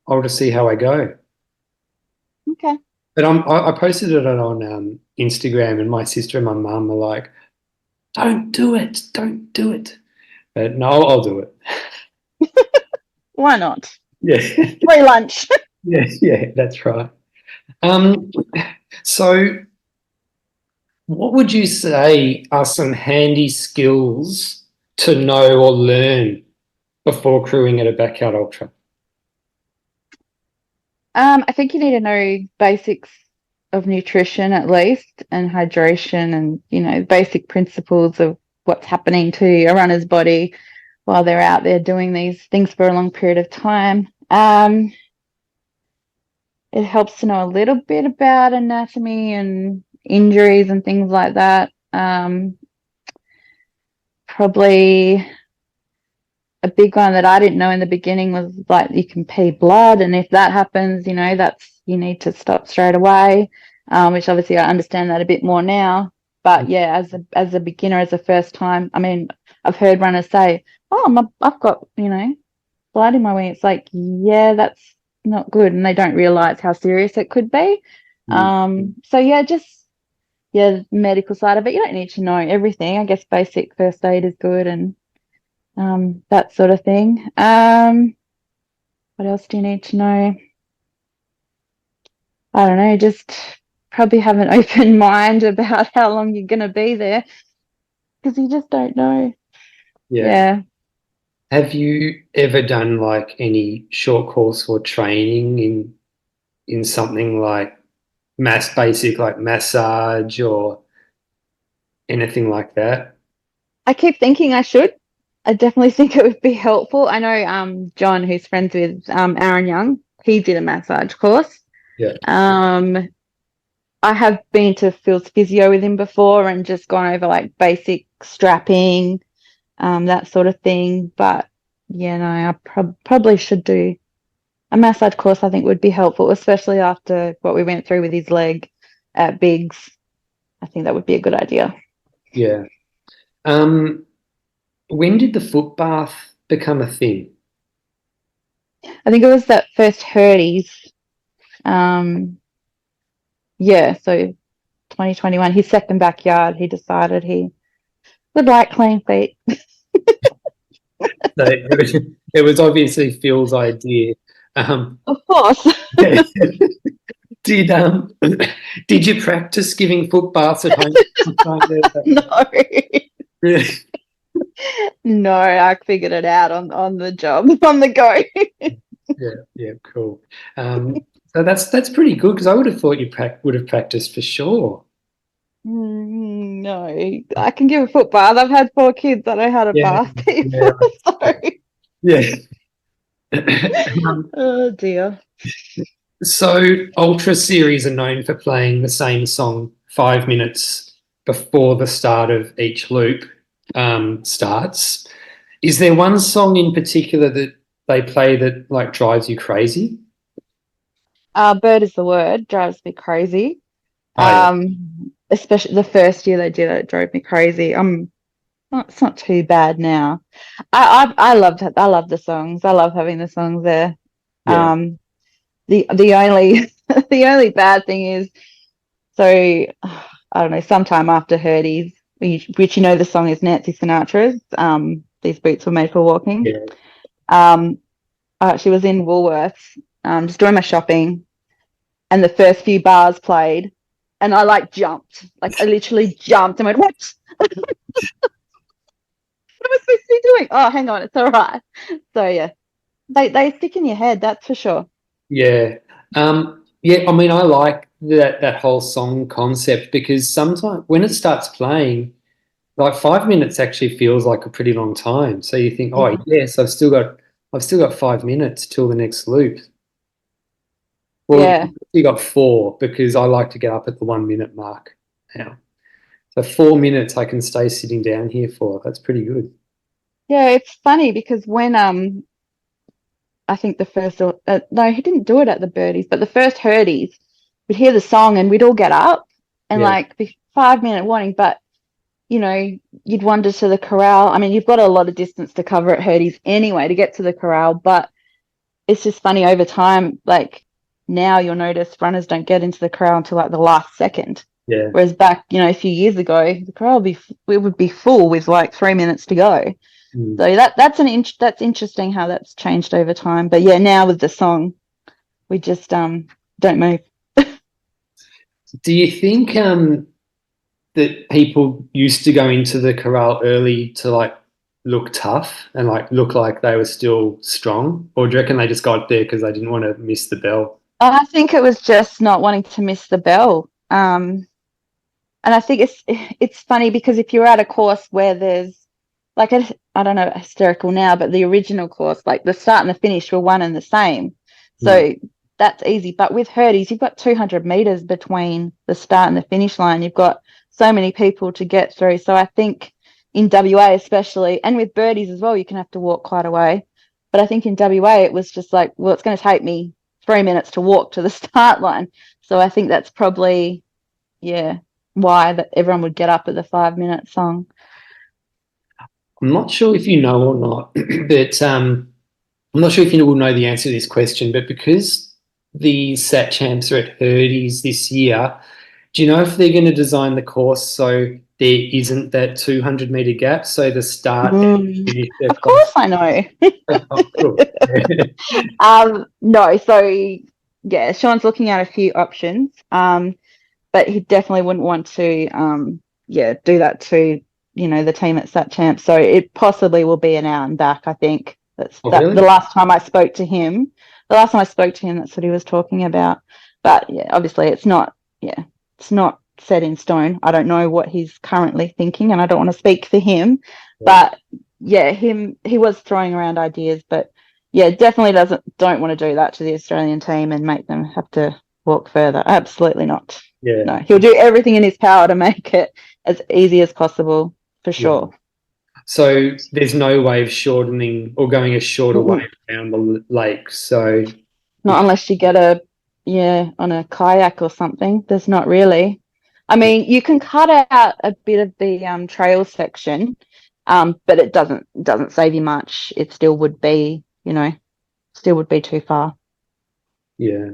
I'll just see how I go. Okay. But I posted it on Instagram, and my sister and my mum are like, "Don't do it, don't do it." But no, I'll do it. Why not? Yeah, Free lunch. yeah, yeah, that's right. Um, so what would you say are some handy skills to know or learn before crewing at a backyard ultra? I think you need to know basics of nutrition at least, and hydration, and basic principles of what's happening to a runner's body while they're out there doing these things for a long period of time. It helps to know a little bit about anatomy and injuries and things like that. Probably a big one that I didn't know in the beginning was like you can pee blood, and if that happens, you need to stop straight away. Which obviously I understand that a bit more now. But yeah, as a beginner, as a first time, I mean, I've heard runners say, "Oh, I've got blood in my wing." It's like, yeah, that's not good, and they don't realize how serious it could be. Mm. So yeah, just yeah, medical side of it. You don't need to know everything. I guess basic first aid is good and that sort of thing. What else do you need to know? I don't know, just probably have an open mind about how long you're going to be there because you just don't know. Yeah. Yeah. Have you ever done like any short course or training in something like basic like massage or anything like that? I keep thinking I should. I definitely think it would be helpful. I know John, who's friends with Aaron Young, he did a massage course. Yeah. Um, I have been to Phil's physio with him before and just gone over like basic strapping, that sort of thing. But yeah, no, I probably should do a massage course. I think would be helpful, especially after what we went through with his leg at Biggs. I think that would be a good idea. Yeah. Um, when did the foot bath become a thing? I think it was that first Hurdies. Um, yeah, so 2021, his second backyard, he decided he would like clean feet. So it was obviously Phil's idea. Um, Of course. did did you practice giving foot baths at home? No. Really? No, I figured it out on the job, on the go. Yeah, cool. So that's pretty good because I would have thought you would have practiced for sure. No, I can give a foot bath. I've had 4 kids that know how to Yeah, bath yeah, people. So, yeah. oh dear. So Ultra Series are known for playing the same song 5 minutes before the start of each loop starts. Is there one song in particular that they play that like drives you crazy? Bird is the word, drives me crazy. Oh yeah, Especially the first year they did it, it drove me crazy. It's not too bad now. I loved it. I love the songs. I love having the songs there. yeah, The only the only bad thing is, so I don't know, sometime after Hurdy's, which you know the song is Nancy Sinatra's, These Boots Were Made for Walking. yeah, I actually was in Woolworths, just doing my shopping, and the first few bars played, and I like jumped, like I literally jumped and went, "What? What am I supposed to be doing? Oh, hang on, it's all right." So yeah, they stick in your head, that's for sure. yeah. Yeah, I mean, I like that whole song concept because sometimes when it starts playing, like 5 minutes actually feels like a pretty long time. So you think, oh Yeah, yes, I've still got 5 minutes till the next loop. Well, yeah, you got four because I like to get up at the 1 minute mark now. So 4 minutes I can stay sitting down here for. That's pretty good. yeah. It's funny because when I think the first, no, he didn't do it at the birdies, but the first Hurdies, we'd hear the song and we'd all get up and Yeah, like be 5 minute warning, but you know, you'd wander to the corral. I mean, you've got a lot of distance to cover at Hurdies anyway to get to the corral, but it's just funny over time. Like now you'll notice runners don't get into the corral until like the last second. yeah. Whereas back, a few years ago, the corral would be full with like 3 minutes to go. Mm. So that's interesting how that's changed over time. But yeah, now with the song, we just don't move. Do you think that people used to go into the corral early to like look tough and like look like they were still strong, or do you reckon they just got there because they didn't want to miss the bell? I think it was just not wanting to miss the bell. And I think it's funny because if you're at a course where there's like I don't know, hysterical now, but the original course, like the start and the finish were one and the same. Mm. So that's easy. But with Hurdies, you've got 200 meters between the start and the finish line. You've got so many people to get through. So I think in WA especially, and with birdies as well, you can have to walk quite a way. But I think in WA it was just like, well, it's going to take me 3 minutes to walk to the start line. So I think that's probably, yeah, why that everyone would get up at the 5 minute song. I'm not sure if you know or not, but I'm not sure if you will know the answer to this question, but because the Sat Champs are at Hurdy's this year, Do you know if they're going to design the course so there isn't that 200-meter gap, so the start and finish are Of close? course I know. Oh, cool. No, so yeah, Sean's looking at a few options. But he definitely wouldn't want to do that to, the team at Sat Champ. So it possibly will be an hour and back, I think. That's Oh, that really? the last time I spoke to him. The last time I spoke to him, that's what he was talking about. But yeah, obviously it's not set in stone. I don't know what he's currently thinking, and I don't want to speak for him. Yeah. But yeah, he was throwing around ideas, but yeah, definitely don't want to do that to the Australian team and make them have to walk further. Absolutely not. Yeah. No, he'll do everything in his power to make it as easy as possible, for sure. So there's no way of shortening or going a shorter Mm-mm. way down the lake. So Not unless you get on a kayak or something. There's not really. I mean, you can cut out a bit of the trail section, but it doesn't save you much. It still would be, too far. yeah.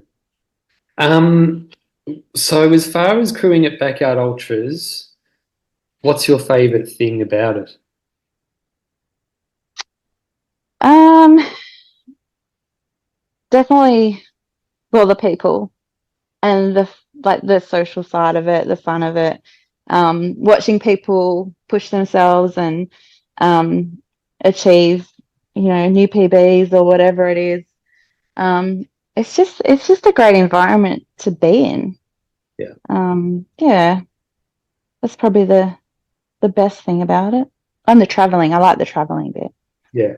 So as far as crewing at Backyard Ultras, what's your favourite thing about it? Um, Definitely, well, the people and the social side of it, the fun of it, watching people push themselves and achieve, new PBs or whatever it is. It's just a great environment to be in. Yeah. Yeah, that's probably the best thing about it. And the traveling. I like the traveling bit. Yeah.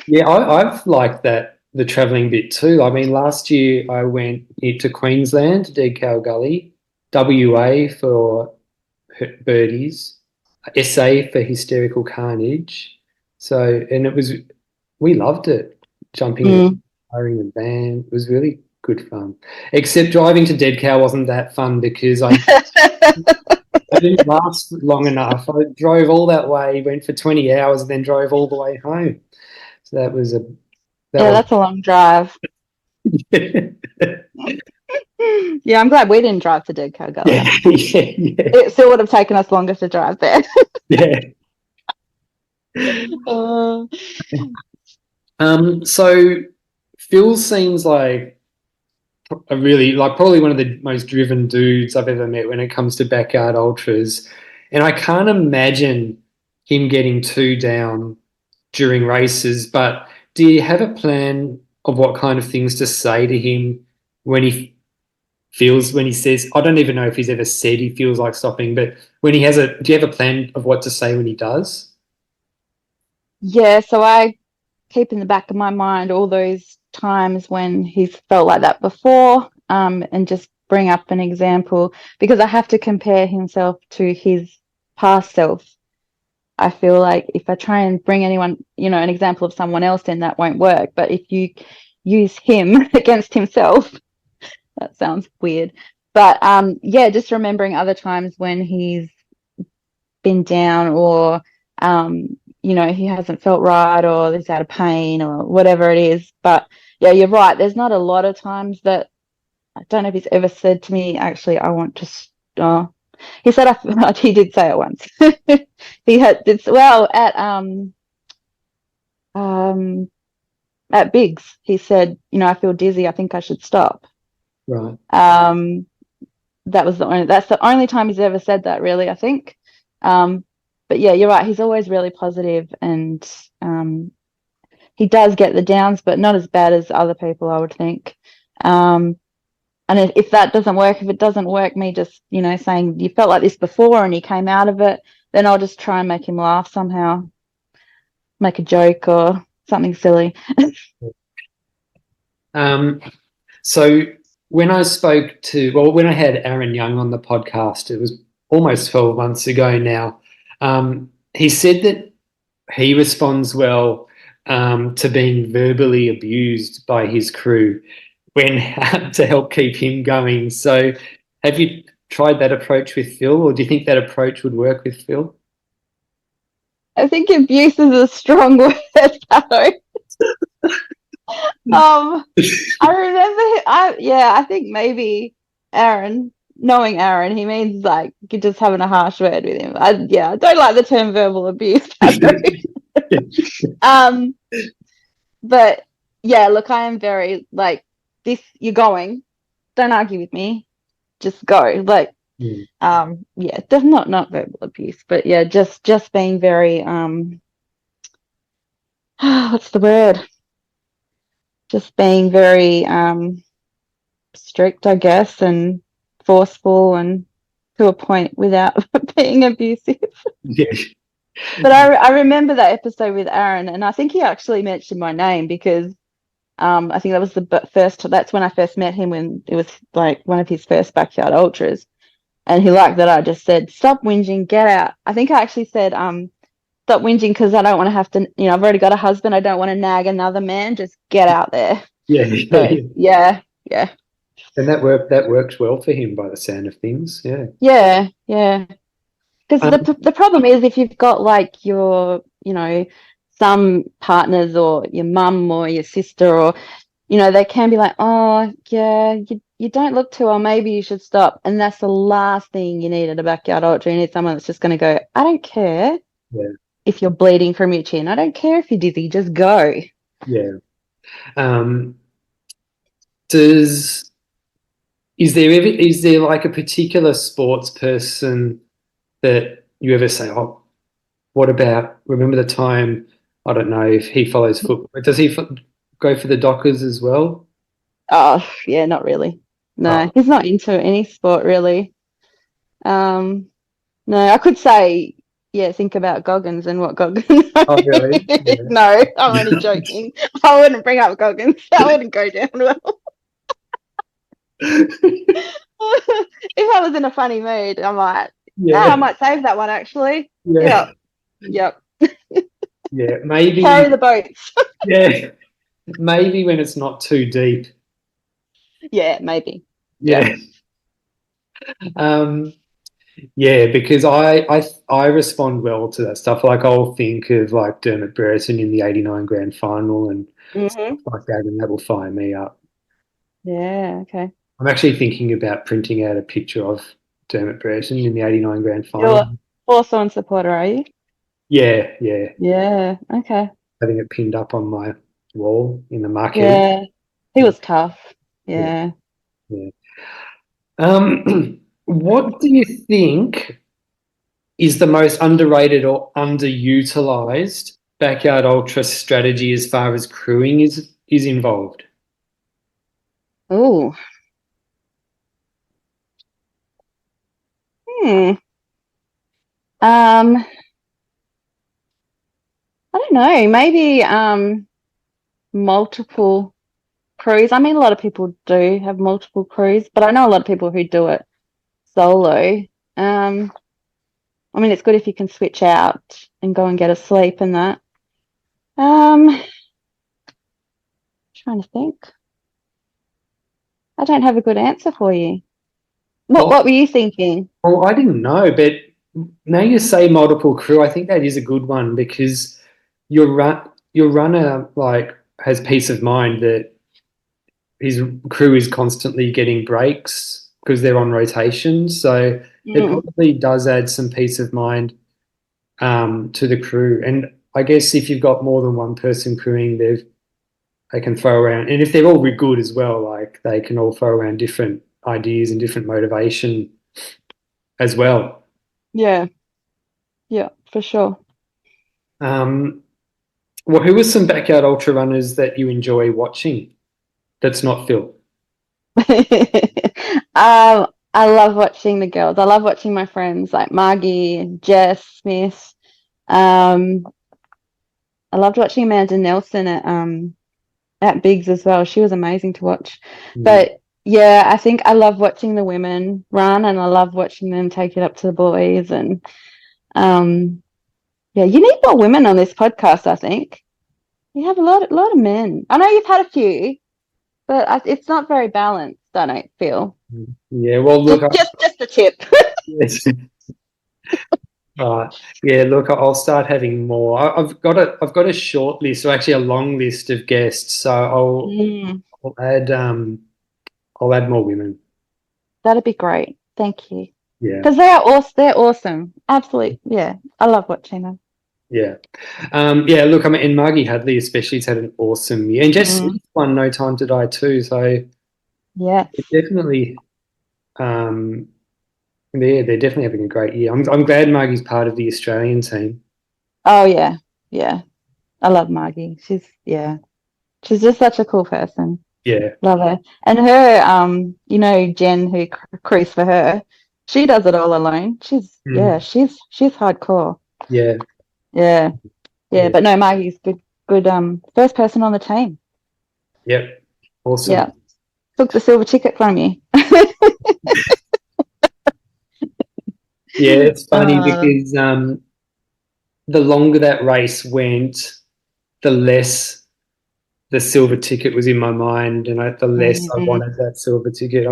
Yeah, I've liked that, the travelling bit too. I mean, last year I went to Queensland, to Dead Cow Gully, WA for birdies, SA for hysterical carnage. So, and we loved it, jumping in, Mm. hiring a van. It was really good fun. Except driving to Dead Cow wasn't that fun because I didn't last long enough. I drove all that way, went for 20 hours, and then drove all the way home. So that Yeah, was that's a long drive. Yeah, I'm glad we didn't drive to Dead Cow Gully. yeah, yeah, It still would have taken us longer to drive there. yeah. Uh, So Phil seems like a really, like, probably one of the most driven dudes I've ever met when it comes to backyard ultras. And I can't imagine him getting too down during races, but do you have a plan of what kind of things to say to him when when he says, I don't even know if he's ever said he feels like stopping, but do you have a plan of what to say when he does? yeah, so I keep in the back of my mind all those times when he's felt like that before, and just bring up an example because I have to compare himself to his past self. I feel like if I try and bring anyone, an example of someone else, then that won't work. But if you use him against himself, that sounds weird. But yeah, just remembering other times when he's been down or he hasn't felt right or he's out of pain or whatever it is. But yeah, you're right. There's not a lot of times that I don't know if he's ever said to me, actually, I want to. He said he did say it once. He had it's well um at Biggs. He said, I feel dizzy. I think I should stop. Right. That's the only time he's ever said that, really, I think. But yeah, you're right. He's always really positive, and he does get the downs, but not as bad as other people, I would think. And if that doesn't work, if it doesn't work, me just, saying you felt like this before and you came out of it, then I'll just try and make him laugh somehow, make a joke or something silly. So when when I had Aaron Young on the podcast, it was almost 12 months ago now. He said that he responds well to being verbally abused by his crew when to help keep him going. So have you tried that approach with Phil, or do you think that approach would work with Phil? I think abuse is a strong word, though. I remember, I think maybe Aaron knowing Aaron, he means like you're just having a harsh word with him. I don't like the term verbal abuse. um, but yeah, look, I am very like this. You're going. Don't argue with me. Just go. Like, Mm. yeah, there's not verbal abuse, but yeah, just being very what's the word? Just being very strict, I guess, and forceful and to a point without being abusive. Yeah. But I remember that episode with Aaron, and I think he actually mentioned my name because I think that was the first. That's when I first met him when it was like one of his first backyard ultras, and he liked that I just said, "Stop whinging, get out." I think I actually said, "Stop whinging because I don't want to have to. You know, I've already got a husband. I don't want to nag another man. Just get out there." Yeah, So yeah. yeah. And that worked well for him by the sound of things. Yeah. Yeah. Because Um, the problem is if you've got like your, some partners or your mum or your sister or, they can be like, oh, yeah, you don't look too well. Maybe you should stop. And that's the last thing you need at a backyard ultra. You need someone that's just going to go, I don't care yeah, if you're bleeding from your chin. I don't care if you're dizzy. Just go. yeah. Um, does is there like a particular sports person that you ever say, oh, what about? Remember the time? I don't know if he follows football. Does he go for the Dockers as well? Oh, yeah, not really. No, Oh, he's not into any sport really. Um, No, I could say, yeah, think about Goggins and what Goggins. oh, really? Yeah. No, I'm only joking. I wouldn't bring up Goggins. That wouldn't go down well. If I was in a funny mood, I might. Yeah, I Yeah, might save that one actually. yeah, Yep. yeah. Maybe, Carry the boats. yeah, maybe when it's not too deep. Yeah, maybe. Yeah. Yeah. Um, Yeah, because I respond well to that stuff. Like I'll think of like Dermot Brereton in the '89 grand final and stuff Hmm. like that, and that will fire me up. Yeah. Okay. I'm actually thinking about printing out a picture of Dermot Brereton in the '89 grand final. You're Hawthorn supporter, are you? Yeah, yeah, Yeah. Okay. having it pinned up on my wall in the marquee. Yeah. He was tough. Yeah, Yeah. yeah. What do you think is the most underrated or underutilized backyard ultra strategy as far as crewing is involved? Oh. Hmm. Um. I don't know. Maybe multiple crews. I mean, a lot of people do have multiple crews, but I know a lot of people who do it solo. I mean, it's good if you can switch out and go and get a sleep and that. Trying to think. I don't have a good answer for you. What Oh, What were you thinking? well, I didn't know, but now you say multiple crew, I think that is a good one because your runner like has peace of mind that his crew is constantly getting breaks because they're on rotation. So it Mm, probably does add some peace of mind to the crew. And I guess if you've got more than one person crewing, they can throw around, and if they're all really good as well, like they can all throw around different ideas and different motivation as well. yeah, yeah, for sure. Um, well, who are some backyard ultra runners that you enjoy watching? That's not Phil. I love watching the girls. I love watching my friends like Margie and Jess Smith. Um, I loved watching Amanda Nelson at Bigs as well. She was amazing to watch. Mm. But yeah, I think I love watching the women run and I love watching them take it up to the boys. And um, yeah, you need more women on this podcast, I think. You have a lot of men. I know you've had a few, but it's not very balanced, I don't feel. Yeah, well, Just look, just a tip. yes. Yeah, look, I'll start having more. I've got a short list, or actually a long list of guests. So Mm, I'll add more women. that'd be great. Thank you. Yeah, Because they are awesome. They're awesome. Absolutely. Yeah. I love watching them. yeah, yeah. Look, I mean, and Margie Hadley especially has had an awesome year, and Jess Mm, Smith won No Time to Die too. So yes. it definitely, um, they're definitely having a great year. I'm glad Margie's part of the Australian team. Oh yeah. Yeah. I love Margie. Yeah. She's just such a cool person. Yeah. Love her. And her, Jen who crews for her, she does it all alone. Mm. She's hardcore. Yeah. Yeah. Yeah. Yeah. But no, Margie's good, first person on the team. Yep. Awesome. Yeah. Took the silver ticket from you. Yeah, it's funny Uh, because the longer that race went, the less the silver ticket was in my mind, and the less I mhm. wanted that silver ticket.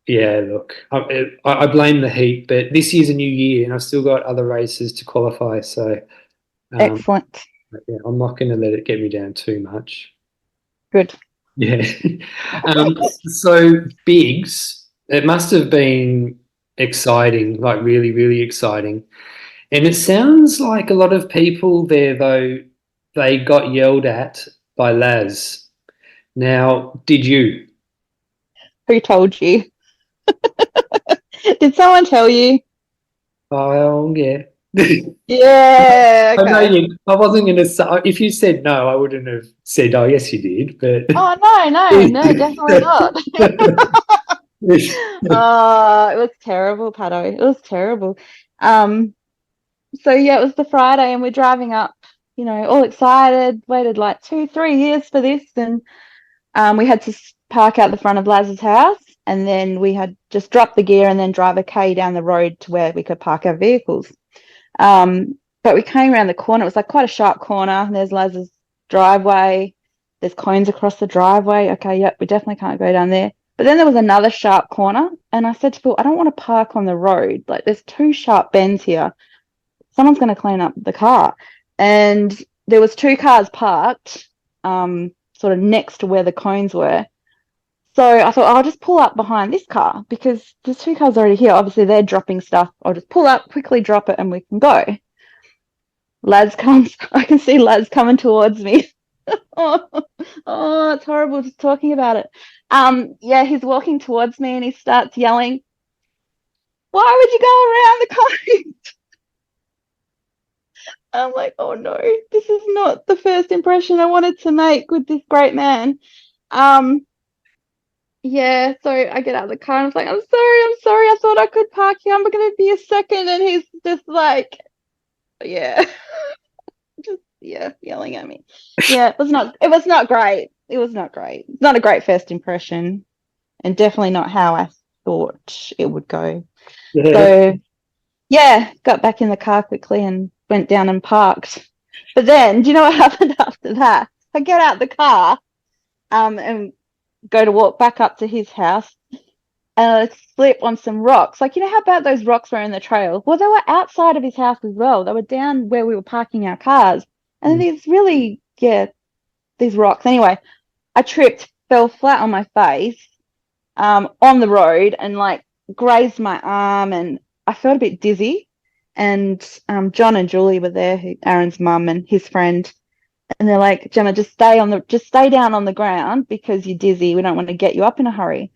Yeah, look, I blame the heat, but this year's a new year, and I've still got other races to qualify. So, um, Excellent. yeah, I'm not going to let it get me down too much. Good. Yeah. So Biggs, it must have been exciting, like really, really exciting. And it sounds like a lot of people there, though, they got yelled at by Laz. Now, did you? Who told you? Did someone tell you? Oh, yeah. Yeah, I know okay. you. I wasn't going to say, if you said no, I wouldn't have said, oh, yes, you did. But Oh no, definitely not. Oh, it was terrible, Pato. It was terrible. Um, so yeah, it was the Friday and we're driving up, all excited, waited like 2, 3 years for this, and we had to park out the front of Laz's house, and then we had just dropped the gear and then drive a K down the road to where we could park our vehicles. But we came around the corner. It was like quite a sharp corner. And there's Laz's driveway. There's cones across the driveway. Okay, yep, we definitely can't go down there. But then there was another sharp corner, and I said to Phil, I don't want to park on the road. Like, there's two sharp bends here. Someone's going to clean up the car. And there was two cars parked, sort of next to where the cones were. So I thought, I'll just pull up behind this car because there's two cars already here. Obviously, they're dropping stuff. I'll just pull up, quickly drop it, and we can go. Laz comes, I can see Laz coming towards me. Oh, oh, it's horrible just talking about it. Yeah, he's walking towards me and he starts yelling, "Why would you go around the car?" I'm like, oh no, this is not the first impression I wanted to make with this great man. Um, yeah, so I get out of the car and I was like, I'm sorry, I thought I could park here. I'm gonna be a second, and he's just like, yeah. Just yeah, yelling at me. Yeah, it was not great. It was not great. Not a great first impression, and definitely not how I thought it would go. Yeah. So yeah, got back in the car quickly and went down and parked. But then, do you know what happened after that? I get out the car, and go to walk back up to his house, and I slip on some rocks. Like, how bad those rocks were in the trail? Well, they were outside of his house as well. They were down where we were parking our cars. And these really, yeah, these rocks. Anyway, I tripped, fell flat on my face, on the road, and like grazed my arm, and I felt a bit dizzy. And John and Julie were there, Aaron's mum and his friend, and they're like, Gemma, just stay down on the ground because you're dizzy. We don't want to get you up in a hurry.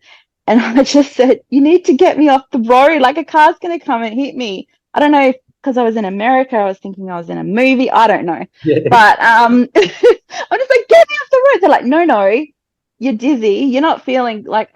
And I just said, you need to get me off the road. Like, a car's going to come and hit me. I don't know, because I was in America. I was thinking I was in a movie. I don't know. Yeah. But I'm just like, get me off the road. They're like, no, you're dizzy. You're not feeling like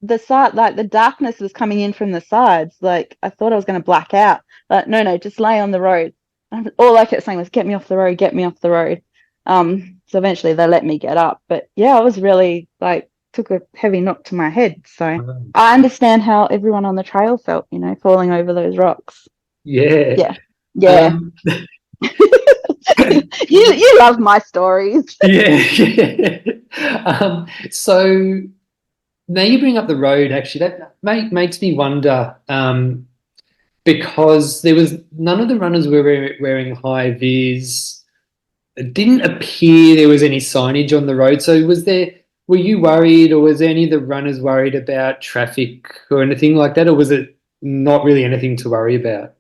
the side, like the darkness was coming in from the sides. Like, I thought I was going to black out. But no, just lay on the road. And all I kept saying was, get me off the road, get me off the road. So eventually they let me get up. But yeah, I was really like, took a heavy knock to my head. So I understand how everyone on the trail felt, falling over those rocks. Yeah. Yeah. Yeah. Um, You love my stories. yeah. So now you bring up the road, actually, that makes me wonder, because there was none of the runners were wearing high vis. It didn't appear there was any signage on the road. So was there were you worried, or was any of the runners worried about traffic or anything like that, or was it not really anything to worry about?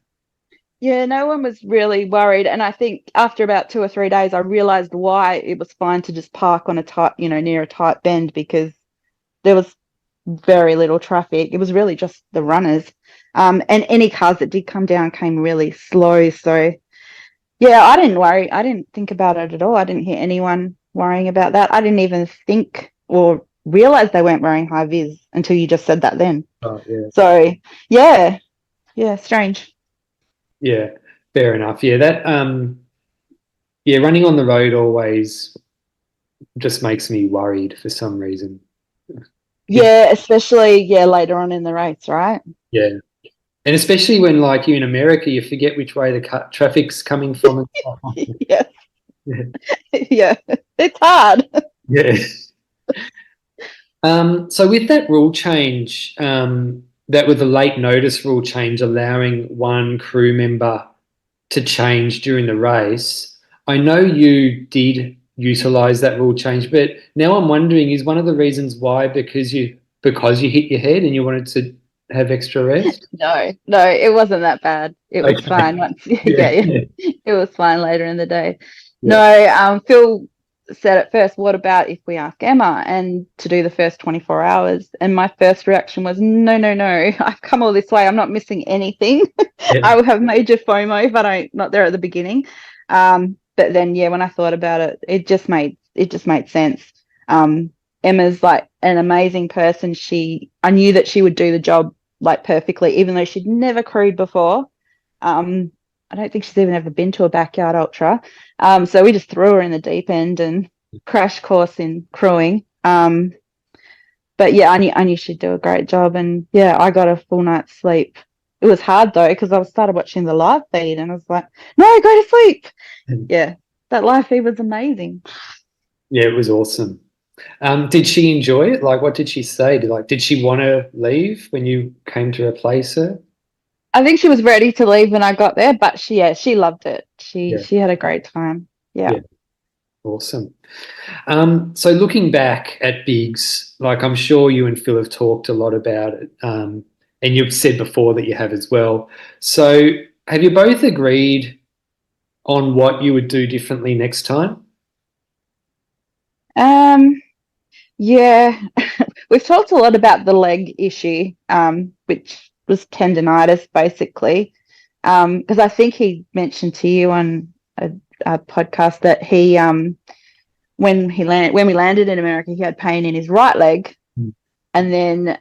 Yeah, no one was really worried. And I think after about 2 or 3 days, I realized why it was fine to just park on a tight, near a tight bend, because there was very little traffic. It was really just the runners. And any cars that did come down came really slow. So yeah, I didn't worry. I didn't think about it at all. I didn't hear anyone worrying about that. I didn't even think or realize they weren't wearing high vis until you just said that then. Oh, yeah. So yeah, yeah, strange. Yeah, fair enough. Yeah, yeah, running on the road always just makes me worried for some reason. It, Yeah, especially later on in the race, right? yeah. And especially when, like, you're in America, you forget which way the traffic's coming from and so on. Yeah, Yeah. yeah, it's hard. Yeah. So with that rule change, that with the late notice rule change allowing one crew member to change during the race, I know you did utilize that rule change, but now I'm wondering, is one of the reasons why because you hit your head and you wanted to have extra rest? No, no, it wasn't that bad. It was Okay. fine once. Yeah. Yeah, Yeah. it was fine later in the day. Yeah. No, Phil said at first, what about if we ask Emma and to do the first 24 hours? And my first reaction was, no, no, no. I've come all this way. I'm not missing anything. Yeah. I will have major FOMO if I'm not there at the beginning. But then, yeah, when I thought about it, it just made sense. Emma's like an amazing person. I knew that she would do the job like perfectly, even though she'd never crewed before. I don't think she's even ever been to a backyard ultra. So we just threw her in the deep end and crash course in crewing. But yeah, I knew she'd do a great job, and yeah, I got a full night's sleep. It was hard though because I started watching the live feed and I was like, no, go to sleep. Yeah, that live feed was amazing. Yeah, it was awesome. Did she enjoy it? Like, what did she say? Did she want to leave when you came to replace her? I think she was ready to leave when I got there, but she loved it. She Yeah. she had a great time. Yeah. Yeah. Awesome. So looking back at Biggs, like I'm sure you and Phil have talked a lot about it, and you've said before that you have as well. So have you both agreed on what you would do differently next time? Um, yeah, we've talked a lot about the leg issue, which was tendonitis basically. Because I think he mentioned to you on a podcast that when we landed in America, he had pain in his right leg, Mm. and then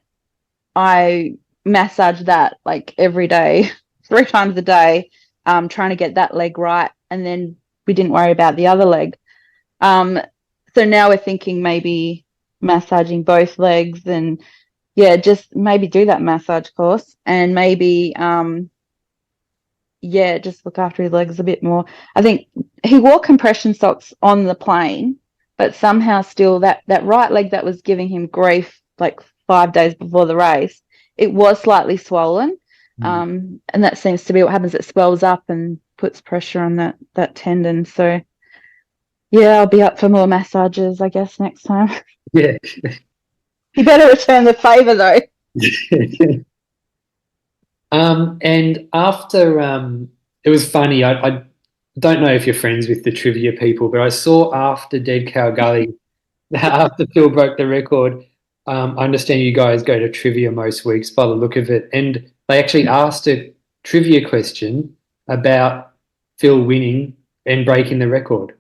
I massaged that like every day, 3 times a day, trying to get that leg right, and then we didn't worry about the other leg. Um, so now we're thinking maybe massaging both legs, and yeah, just maybe do that massage course, and maybe yeah, just look after his legs a bit more. I think he wore compression socks on the plane, but somehow still that right leg that was giving him grief like 5 days before the race, it was slightly swollen. Mm. And that seems to be what happens. It swells up and puts pressure on that tendon. So yeah, I'll be up for more massages, I guess, next time. Yeah. You better return the favor though. And after it was funny. I don't know if you're friends with the trivia people, but I saw after Dead Cow Gully, after Phil broke the record. I understand you guys go to trivia most weeks by the look of it, and they actually asked a trivia question about Phil winning and breaking the record.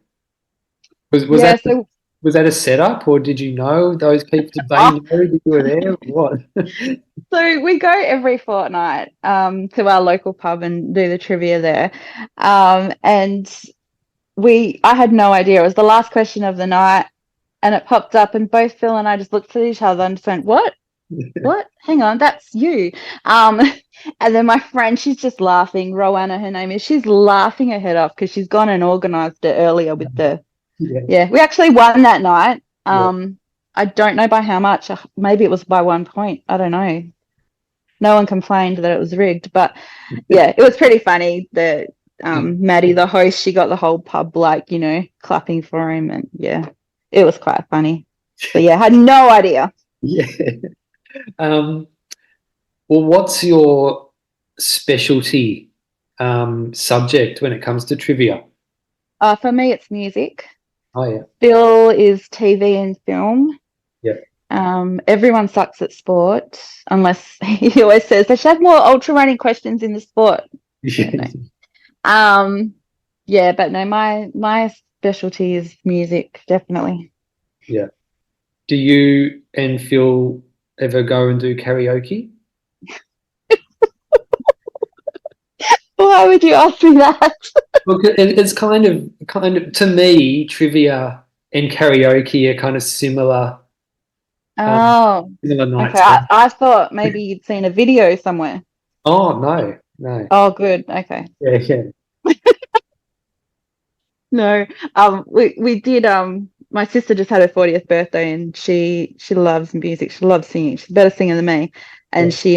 Was Yeah, that so was that a setup, or did you know those people? Did they know that you were there? What? So we go every fortnight to our local pub and do the trivia there. And I had no idea. It was the last question of the night and it popped up and both Phil and I just looked at each other and just went, What? What? Hang on, that's you. Um, and then my friend, she's just laughing. Rowanna, her name is, she's laughing her head off because she's gone and organized it earlier with Yeah, we actually won that night. yeah. I don't know by how much. Maybe it was by 1 point. I don't know. No one complained that it was rigged, but yeah, it was pretty funny. The Maddie, the host, she got the whole pub like clapping for him, and yeah, it was quite funny. But yeah, had no idea. Yeah. Um, well, what's your specialty subject when it comes to trivia? For me, it's music. Oh, yeah. Phil is TV and film. Yeah. Everyone sucks at sport, unless he always says they should have more ultra running questions in the sport. Yeah, Yeah. no. Um, yeah, but no, my specialty is music, definitely. Yeah. Do you and Phil ever go and do karaoke? Why would you ask me that? Look, it's kind of to me, trivia and karaoke are kind of similar, um, Oh, similar okay. nights. I thought maybe you'd seen a video somewhere. Oh, no, no. Oh, good. Okay. Yeah, yeah, No, we did my sister just had her 40th birthday and she loves music. She loves singing. She's a better singer than me. And yeah. she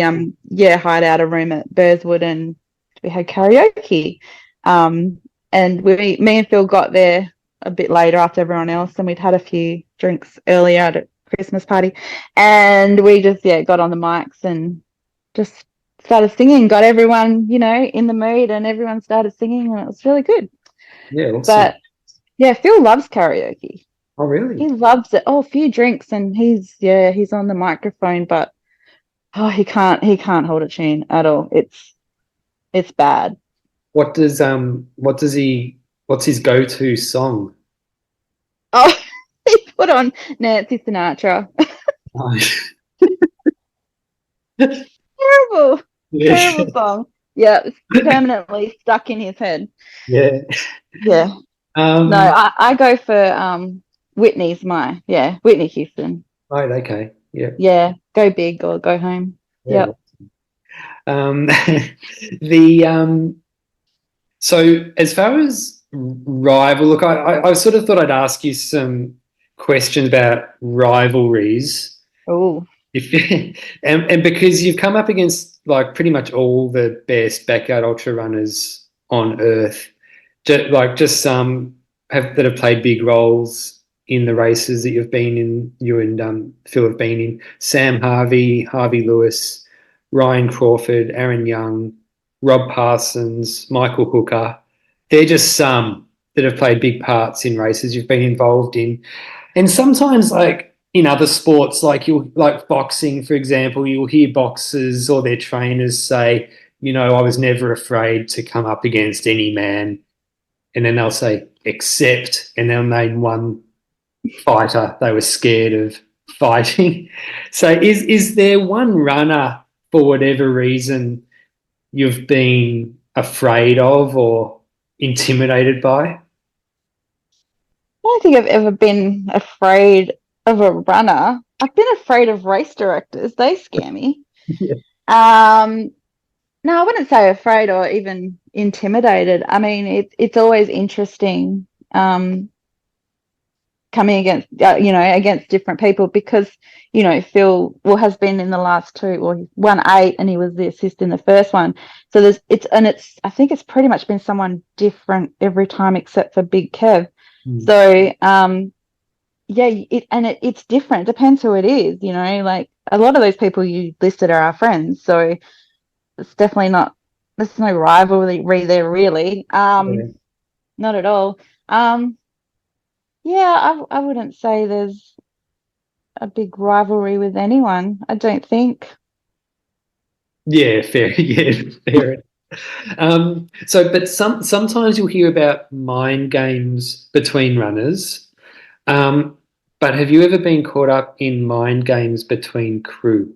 yeah, hired out a room at Burswood and we had karaoke. Um and me and Phil got there a bit later after everyone else and we'd had a few drinks earlier at a Christmas party. And we just got on the mics and just started singing, got everyone, in the mood and everyone started singing and it was really good. Yeah, awesome. But yeah, Phil loves karaoke. Oh, He really? loves it. Oh, a few drinks and he's on the microphone, but he can't hold a tune at all. It's bad. What's his go-to song? Oh, he put on Nancy Sinatra. Oh, Terrible, yeah, terrible song. Yeah, it's permanently stuck in his head. yeah. Yeah. No, Um, I go for Whitney's Whitney Houston. right, okay. Yeah, Yeah, go big or go home. yeah. Yep. Um, the so as far as rival, look, I sort of thought I'd ask you some questions about rivalries. Oh, If and because you've come up against like pretty much all the best backyard ultra runners on earth, just some that have played big roles in the races that you've been in. You and Phil have been in. Sam Harvey, Harvey Lewis, Ryan Crawford, Aaron Young, Rob Parsons, Michael Hooker. They're just some that have played big parts in races you've been involved in. And sometimes, like in other sports, like boxing, for example, you'll hear boxers or their trainers say, I was never afraid to come up against any man. And then they'll say, except, and they'll name one fighter they were scared of fighting. So is there one runner for whatever reason you've been afraid of or intimidated by? I don't think I've ever been afraid of a runner. I've been afraid of race directors. They scare me. Yeah. Um, no, I wouldn't say afraid or even intimidated. I mean, it's always interesting coming against different people because Phil has been in the last two, or he won 8 and he was the assist in the first one. So it's I think it's pretty much been someone different every time except for Big Kev. Mm. So it's different. It depends who it is, like a lot of those people you listed are our friends. So it's definitely not, there's no rivalry there really. Yeah. Not at all. I wouldn't say there's a big rivalry with anyone. I don't think. Yeah, fair. Yeah, fair. But sometimes you'll hear about mind games between runners. Um, but have you ever been caught up in mind games between crew?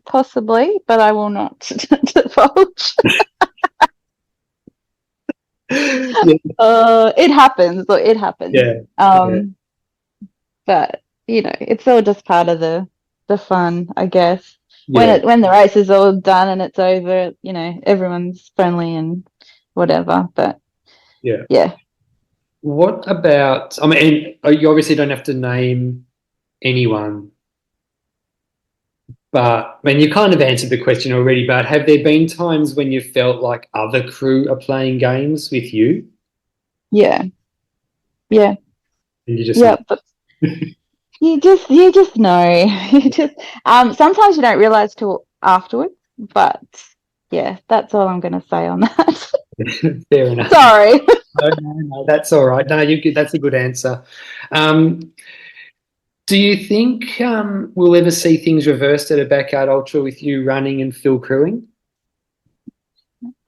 Possibly, but I will not divulge. Yeah, It happens. Look, it happens. yeah, yeah, Um, but it's all just part of the fun, I guess. When yeah, when the race is all done and it's over, everyone's friendly and whatever. But yeah. yeah, What about? I mean, you obviously don't have to name anyone, but I mean, you kind of answered the question already. But have there been times when you felt like other crew are playing games with you, yeah, yeah, and you just yeah. know? you just know. You just sometimes you don't realize till afterwards, but yeah, that's all I'm gonna say on that. Fair enough. Sorry. No, that's all right. No, that's a good answer. Um, do you think we'll ever see things reversed at a backyard ultra with you running and Phil crewing?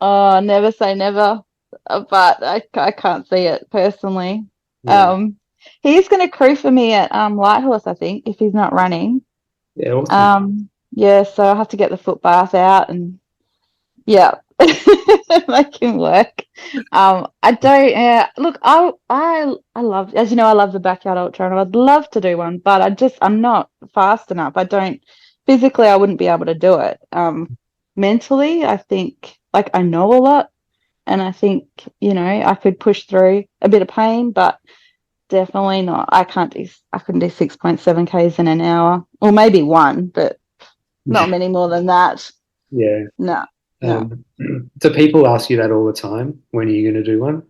Oh, never say never, but I can't see it personally. Yeah, Um, he's going to crew for me at Lighthorse, I think, if he's not running. yeah, awesome. Yeah, so I have to get the foot bath out and yeah, make him work. I don't. Look, I love, as you know, I love the backyard ultra, and I'd love to do one, but I'm not fast enough. I don't physically, I wouldn't be able to do it. Mentally, I think like I know a lot, and I think I could push through a bit of pain, but definitely not. I couldn't do 6.7 k's in an hour, or maybe one, but not many more than that. Yeah. No, no. Um, do people ask you that all the time? When are you going to do one?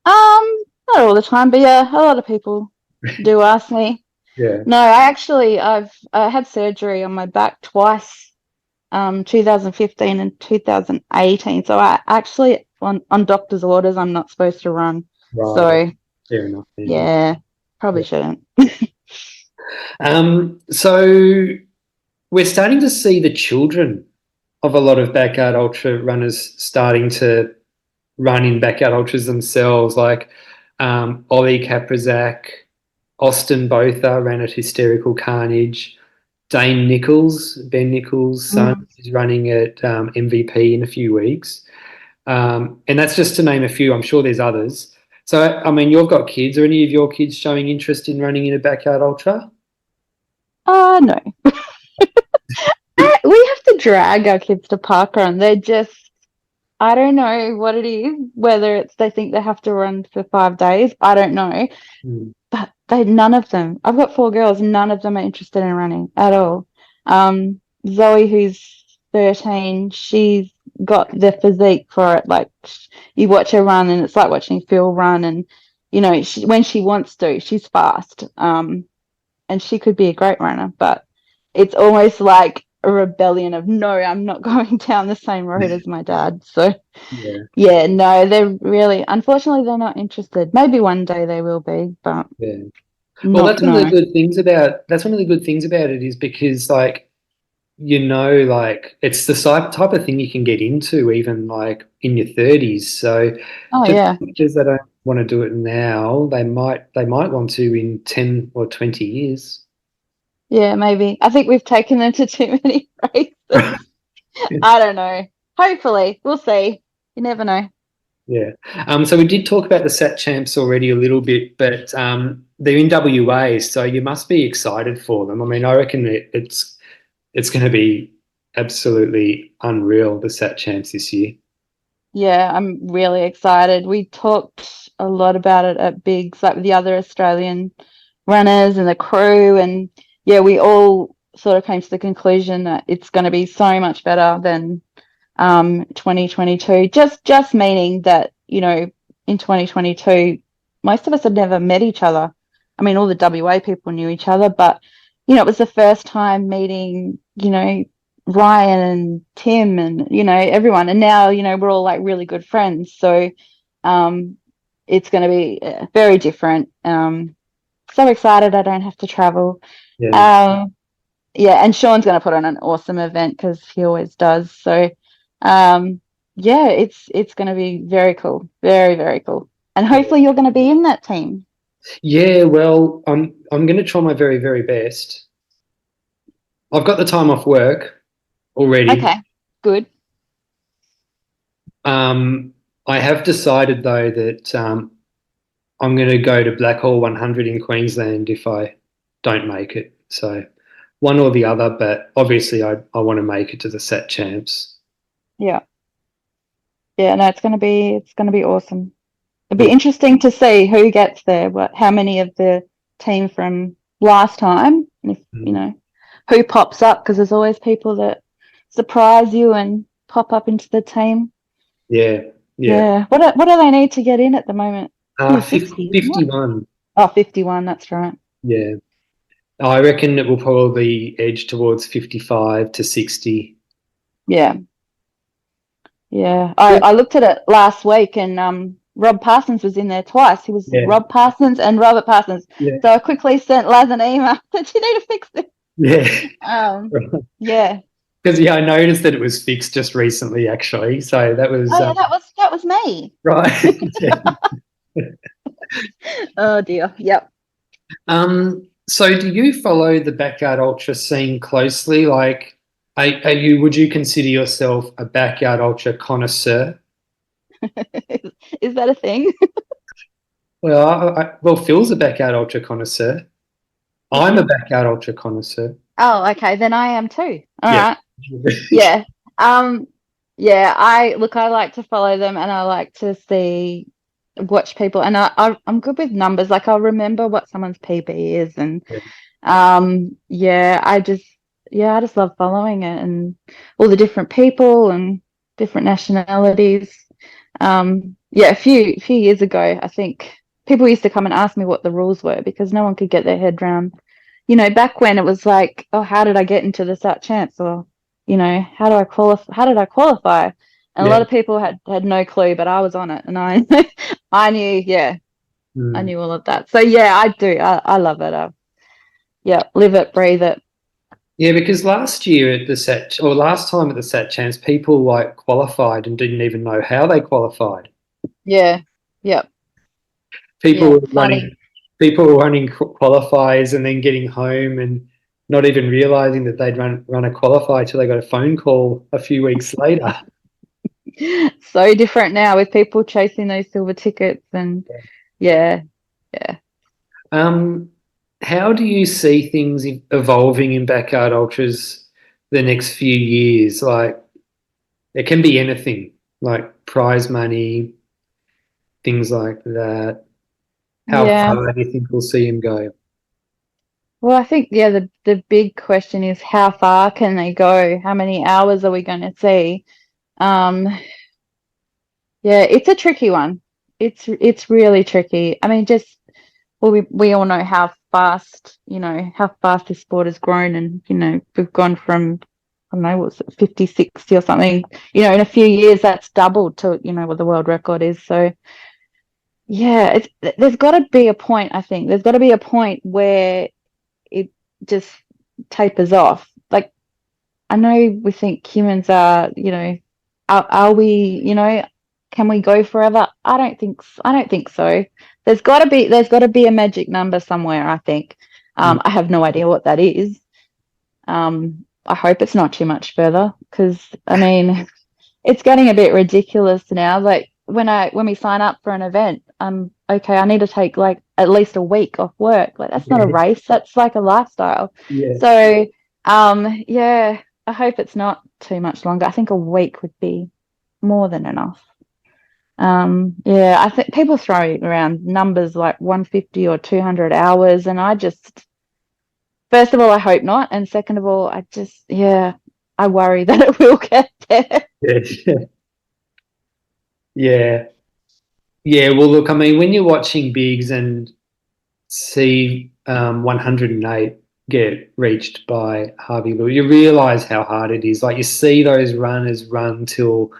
Not all the time, but yeah, a lot of people do ask me. Yeah. No, I had surgery on my back twice, 2015 and 2018. So I actually on doctor's orders, I'm not supposed to run. Right. So Fair enough. Then. yeah, Yeah. probably shouldn't. So we're starting to see the children of a lot of backyard ultra runners starting to run in backyard ultras themselves, like Ollie Kaprizak, Austin Botha ran at Hysterical Carnage. Dane Nichols, Ben Nichols' son, Mm. is running at MVP in a few weeks. And that's just to name a few. I'm sure there's others. So, I mean, you've got kids. Are any of your kids showing interest in running in a backyard ultra? No. We have to drag our kids to parkrun. They're just, I don't know what it is, whether it's they think they have to run for 5 days. I don't know. Hmm. But none of them. I've got four girls. None of them are interested in running at all. Zoe, who's 13, she's got the physique for it. Like you watch her run, and it's like watching Phil run. And when she wants to, she's fast. And she could be a great runner, but it's almost like a rebellion of no, I'm not going down the same road as my dad. So Yeah, yeah, no, they're really, unfortunately, they're not interested. Maybe one day they will be, but yeah. Well, not, the no. good things about that's one of the good things about it is because like like it's the type of thing you can get into even like in your 30s. So Oh, for yeah. teenagers that don't want to do it now, they might want to in 10 or 20 years. Yeah, maybe. I think we've taken them to too many races. I don't know. Hopefully, we'll see. You never know. Yeah. So we did talk about the Sat Champs already a little bit, but they're in WA, so you must be excited for them. I mean, I reckon it's going to be absolutely unreal, the Sat Champs this year. Yeah, I'm really excited. We talked a lot about it at Bigs, like with the other Australian runners and the crew, and yeah, we all sort of came to the conclusion that it's going to be so much better than 2022. Just meaning that in 2022, most of us had never met each other. I mean, all the WA people knew each other, but it was the first time meeting Ryan and Tim and everyone, and now we're all like really good friends. So it's going to be very different. So excited I don't have to travel. Yeah. um yeah, and Sean's going to put on an awesome event because he always does. So yeah, it's going to be very cool, very, very cool, and hopefully you're going to be in that team. Yeah, well, I'm going to try my very, very best. I've got the time off work already. Okay, good. I have decided though that I'm going to go to Blackhall 100 in Queensland if I don't make it. So one or the other, but obviously I want to make it to the Sat Champs. Yeah, yeah, no, it's going to be awesome. It'd be Yeah. interesting to see who gets there, how many of the team from last time, and if Mm. who pops up, because there's always people that surprise you and pop up into the team. Yeah. Yeah. Yeah. What do they need to get in at the moment? It's in the 50, 60s, isn't it? 51. Oh, 51, that's right. Yeah. I reckon it will probably edge towards 55 to 60. Yeah. Yeah. Yeah. I looked at it last week and Rob Parsons was in there twice. He was Yeah. Rob Parsons and Robert Parsons. Yeah. So I quickly sent Laz an email that you need to fix this. Yeah. Yeah. Because yeah, I noticed that it was fixed just recently, actually. So that Oh was yeah, that was me. right. Yeah. Oh dear. Yep. So do you follow the backyard ultra scene closely? Like, are you? Would you consider yourself a backyard ultra connoisseur? Is that a thing? Well, well, Phil's a backyard ultra connoisseur. Is I'm a he? backyard ultra connoisseur. Oh, okay. Then I am too. All Yeah. right. Yeah. Um, yeah, I like to follow them and I like to watch people and I'm good with numbers. Like I'll remember what someone's PB is and Yeah. yeah, I just love following it and all the different people and different nationalities. Yeah, a few years ago, I think people used to come and ask me what the rules were because no one could get their head around. Back when it was like, oh, how did I get into the Sat Champs? Or, how do I qualify? How did I qualify? And a Yeah. lot of people had no clue, but I was on it, and I I knew, yeah, I Mm. knew all of that. So yeah, I do. I love it. Yeah, live it, breathe it. Yeah, because last year at the Sat, or last time at the Sat Champs, people like qualified and didn't even know how they qualified. Yeah, yeah, People yeah. were running, Funny. people were running qualifiers and then getting home and not even realizing that they'd run a qualifier till they got a phone call a few weeks later. So different now with people chasing those silver tickets and yeah, yeah. Um, how do you see things evolving in backyard ultras the next few years? Like, it can be anything, like prize money, things like that. How Yeah. far do you think we'll see him go? Well, I think yeah, the big question is how far can they go? How many hours are we going to see? Um, yeah, it's a tricky one. It's really tricky. I mean, just well, we all know how fast this sport has grown, and we've gone from I don't know what's it, 50, 60 or something. In a few years that's doubled to what the world record is. So yeah, there's got to be a point. I think there's got to be a point where it just tapers off. Like I know we think humans are we, can we go forever? I don't think so. There's got to be a magic number somewhere, I think. Mm. I have no idea what that is. I hope it's not too much further because I mean, it's getting a bit ridiculous now. Like when we sign up for an event, okay, I need to take like at least a week off work. Like that's not a Yeah, race, that's like a lifestyle. yeah, So yeah, I hope it's not too much longer. I think a week would be more than enough. Yeah, I think people throw around numbers like 150 or 200 hours, and first of all, I hope not, and second of all, yeah, I worry that it will get there. yeah, yeah, yeah. Well, look, I mean, when you're watching bigs and see 108 get reached by Harvey Lewis, you realize how hard it is. Like you see those runners run till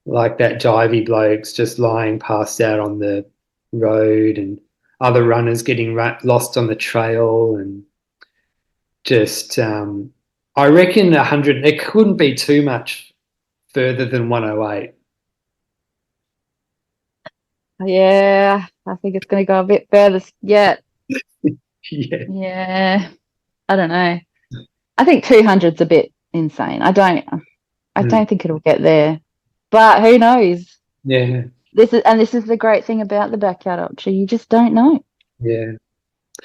like that jivey bloke's just lying passed out on the road, and other runners getting lost on the trail, and just I reckon 100. It couldn't be too much further than 108. Yeah, I think it's going to go a bit further yet. Yeah. Yeah, I don't know. I think 200's a bit insane. I Mm. don't think it'll get there, but who knows? Yeah. This is the great thing about the backyard ultra. You just don't know. Yeah.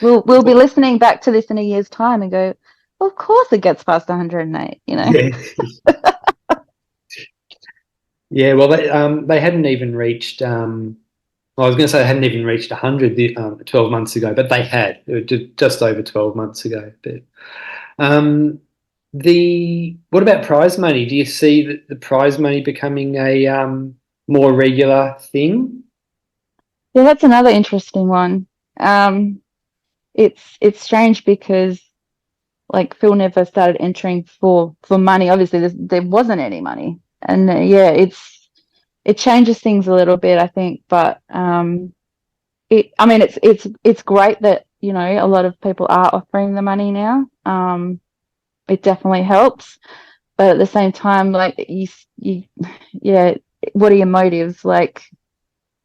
We'll be listening back to this in a year's time and go, well, of course it gets past 108. Yeah. Yeah. Well, they hadn't even reached. I was going to say they hadn't even reached 100 12 months ago, but they had just over 12 months ago. But what about prize money? Do you see the prize money becoming a more regular thing? Yeah, that's another interesting one. It's strange because like Phil never started entering for money. Obviously, there wasn't any money, and yeah, it changes things a little bit, I think. But I mean, it's great that a lot of people are offering the money now. It definitely helps, but at the same time, like yeah, what are your motives? Like,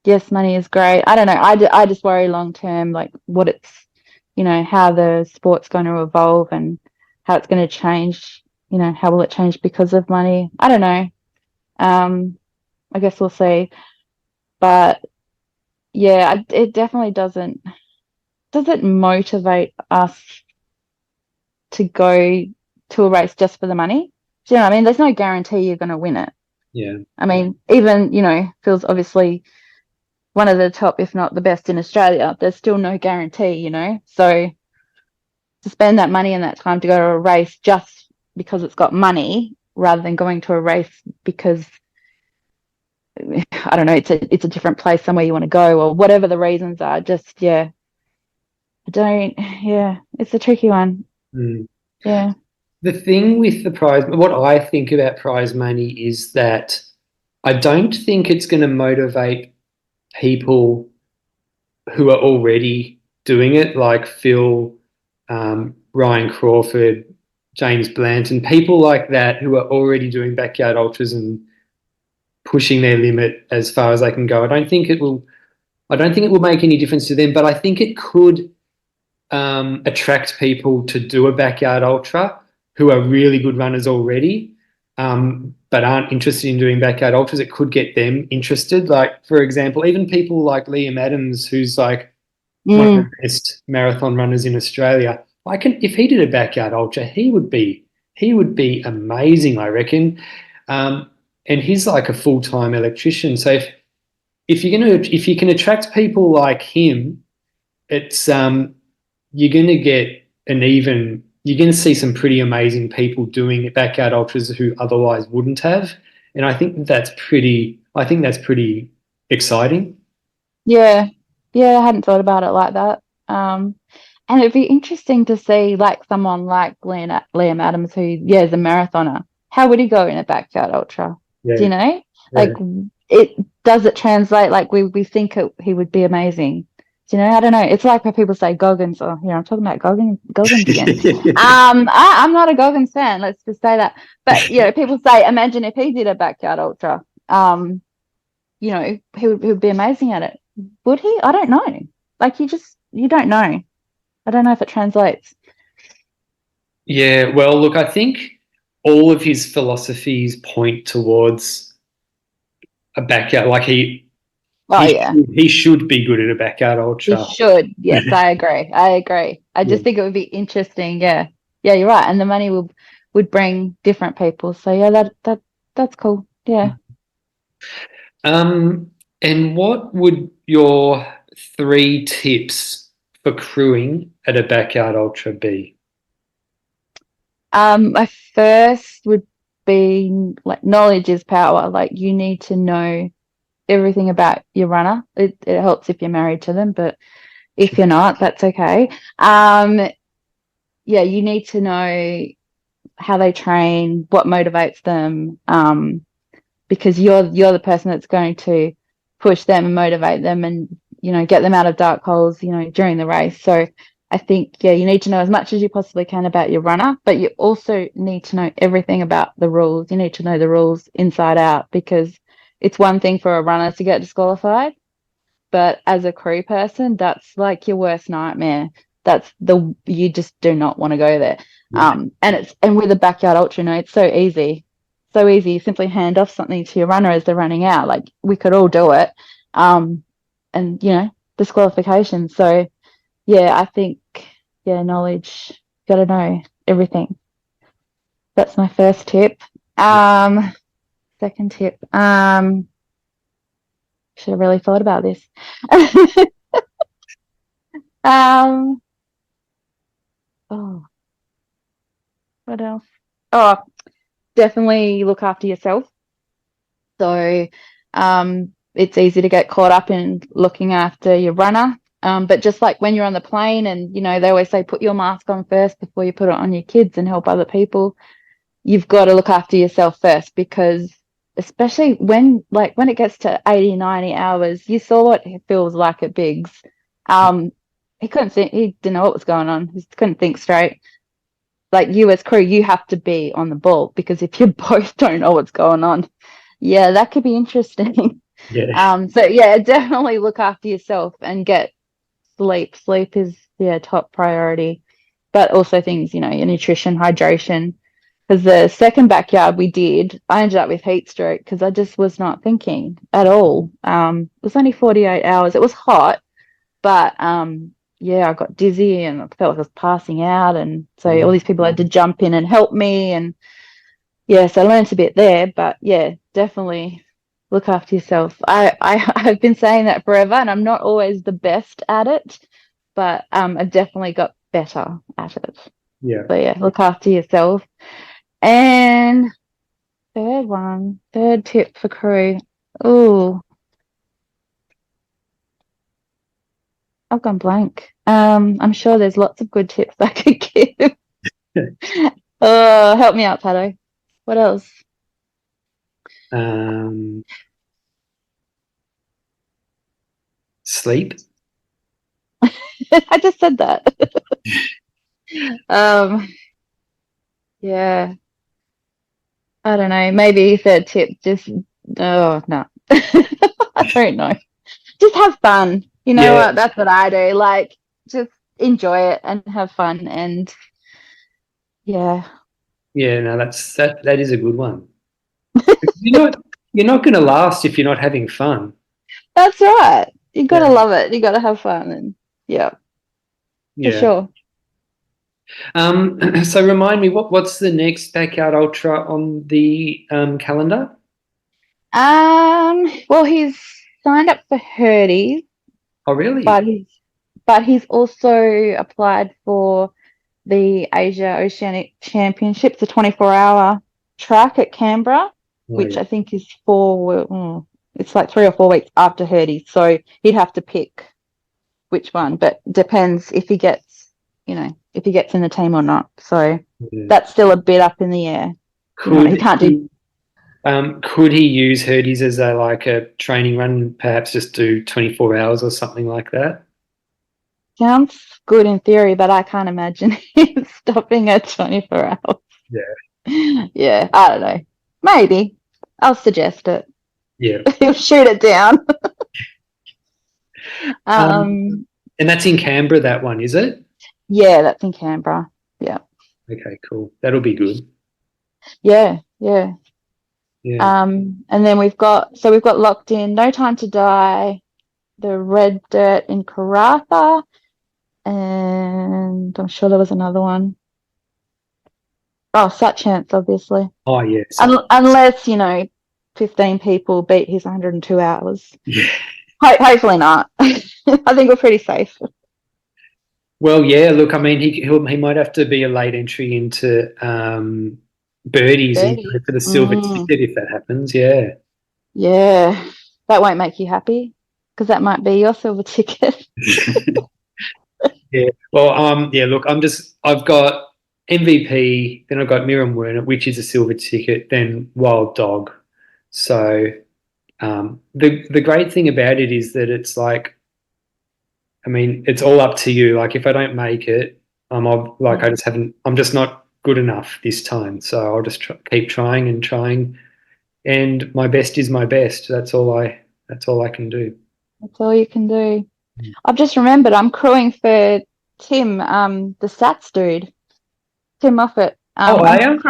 yes, money is great. I don't know. I just worry long term, like what it's, how the sport's going to evolve and how it's going to change. How will it change because of money? I don't know. I guess we'll see. But yeah, it definitely doesn't motivate us to go to a race just for the money. Do you know what I mean? There's no guarantee you're going to win it. Yeah. I mean, even, Phil's obviously one of the top, if not the best in Australia. There's still no guarantee. So to spend that money and that time to go to a race just because it's got money rather than going to a race because I don't know, it's a different place, somewhere you want to go or whatever the reasons are. Just it's a tricky one. Mm. Yeah. The thing with the prize, what I think about prize money is that I don't think it's going to motivate people who are already doing it, like Phil, Ryan Crawford, James Blanton, people like that who are already doing backyard ultras and pushing their limit as far as they can go. I don't think it will make any difference to them, but I think it could attract people to do a backyard ultra who are really good runners already, but aren't interested in doing backyard ultras. It could get them interested. Like, for example, even people like Liam Adams, who's like one of the best marathon runners in Australia. If he did a backyard ultra, he would be amazing, I reckon. And he's like a full-time electrician. So if you can attract people like him, it's you're going to see some pretty amazing people doing backyard ultras who otherwise wouldn't have. And I think that's pretty exciting. Yeah. Yeah, I hadn't thought about it like that. And it'd be interesting to see like someone like Liam Adams, who, is a marathoner. How would he go in a backyard ultra? Do you Yeah. know? Yeah. Like, does it translate? Like we think he would be amazing. Do you know? I don't know. It's like when people say Goggins. Oh, I'm talking about Goggins again. I'm not a Goggins fan. Let's just say that. But people say, imagine if he did a backyard ultra. He would be amazing at it. Would he? I don't know. Like you don't know. I don't know if it translates. Yeah, well, look, I think all of his philosophies point towards a backyard. Like Oh yeah, he should be good at a backyard he ultra. should. Yes, I agree. I just think it would be interesting. Yeah, yeah, you're right. And the money would bring different people. So yeah, that's cool. Yeah. And what would your 3 tips for crewing at a backyard ultra be? My first would be like knowledge is power. Like you need to know everything about your runner. It helps if you're married to them, but if you're not, that's okay. Yeah, you need to know how they train, what motivates them, because you're the person that's going to push them and motivate them and get them out of dark holes during the race. So I think you need to know as much as you possibly can about your runner, but you also need to know everything about the rules. You need to know the rules inside out, because it's one thing for a runner to get disqualified, but as a crew person, that's like your worst nightmare. You just do not want to go there. Yeah. And with a backyard ultra, it's so easy. So easy. You simply hand off something to your runner as they're running out. Like we could all do it. And disqualification. So yeah, I think knowledge, gotta know everything. That's my first tip. Second tip. Should have really thought about this. Um, oh, what else? Oh, definitely look after yourself. So, it's easy to get caught up in looking after your runner. But just like when you're on the plane and, they always say put your mask on first before you put it on your kids and help other people, you've got to look after yourself first, because especially when it gets to 80, 90 hours, you saw what it feels like at Biggs. He couldn't think, he didn't know what was going on. He couldn't think straight. Like, you as crew, you have to be on the ball, because if you both don't know what's going on, yeah, that could be interesting. Yeah. So yeah, definitely look after yourself and get sleep. Sleep is, top priority. But also things, your nutrition, hydration. Because the second backyard we did, I ended up with heat stroke because I just was not thinking at all. It was only 48 hours. It was hot, but yeah, I got dizzy and I felt like I was passing out. And so all these people had to jump in and help me. And yeah, so I learned a bit there. But yeah, definitely look after yourself. I've been saying that forever, and I'm not always the best at it, but I've definitely got better at it. Yeah. So yeah, look after yourself. And third tip for crew. Oh, I've gone blank. I'm sure there's lots of good tips I could give. Oh, help me out, Pato. What else? Sleep. I just said that. Yeah, I don't know. Maybe third tip, just, oh, no. I don't know. Just have fun. You know Yeah. what? That's what I do. Like, just enjoy it and have fun. And yeah, Yeah, no, that is a good one. You're not going to last if you're not having fun. that's right. You got to Yeah. love it. You got to have fun. And yeah, for Yeah. sure. So remind me, what's the next backyard ultra on the calendar? Well, he's signed up for Hurdy, Oh, but really? he's also applied for the Asia Oceanic Championships, the 24-hour track at Canberra, Oh, which yeah. I think is it's like 3 or 4 weeks after Hurdy. So he'd have to pick which one, but depends if he gets, if he gets in the team or not. So Yeah. that's still a bit up in the air. He Could can't do. could he use Hurdies as a training run, perhaps just do 24 hours or something like that? Sounds good in theory, but I can't imagine him stopping at 24 hours. Yeah. Yeah, I don't know. Maybe. I'll suggest it. Yeah. He'll shoot it down. Um, Um, and that's in Canberra, that one, is it? yeah, that's in Canberra. Yeah. Okay, cool. That'll be good. Yeah, yeah. Yeah. And then we've got locked in No Time to Die, the Red Dirt in Karratha, and I'm sure there was another one. Oh, Such Chance, obviously. Oh, yeah. Unless, 15 people beat his 102 hours. Yeah. Hopefully not. I think we're pretty safe. Well, yeah. Look, I mean, he might have to be a late entry into birdies and go Birdie. for the silver ticket if that happens. Yeah. Yeah, that won't make you happy because that might be your silver ticket. Yeah. Well, yeah, look, I've got MVP, then I've got Miriam Werner, which is a silver ticket, then Wild Dog. So the great thing about it is that it's like, I mean, it's all up to you. Like if I don't make it, I just haven't, I'm just not good enough this time. So I'll just keep trying and trying, and my best is my best. That's all I can do. That's all you can do. I've just remembered I'm crewing for Tim, the Sats dude, Tim Moffat. Oh, are you?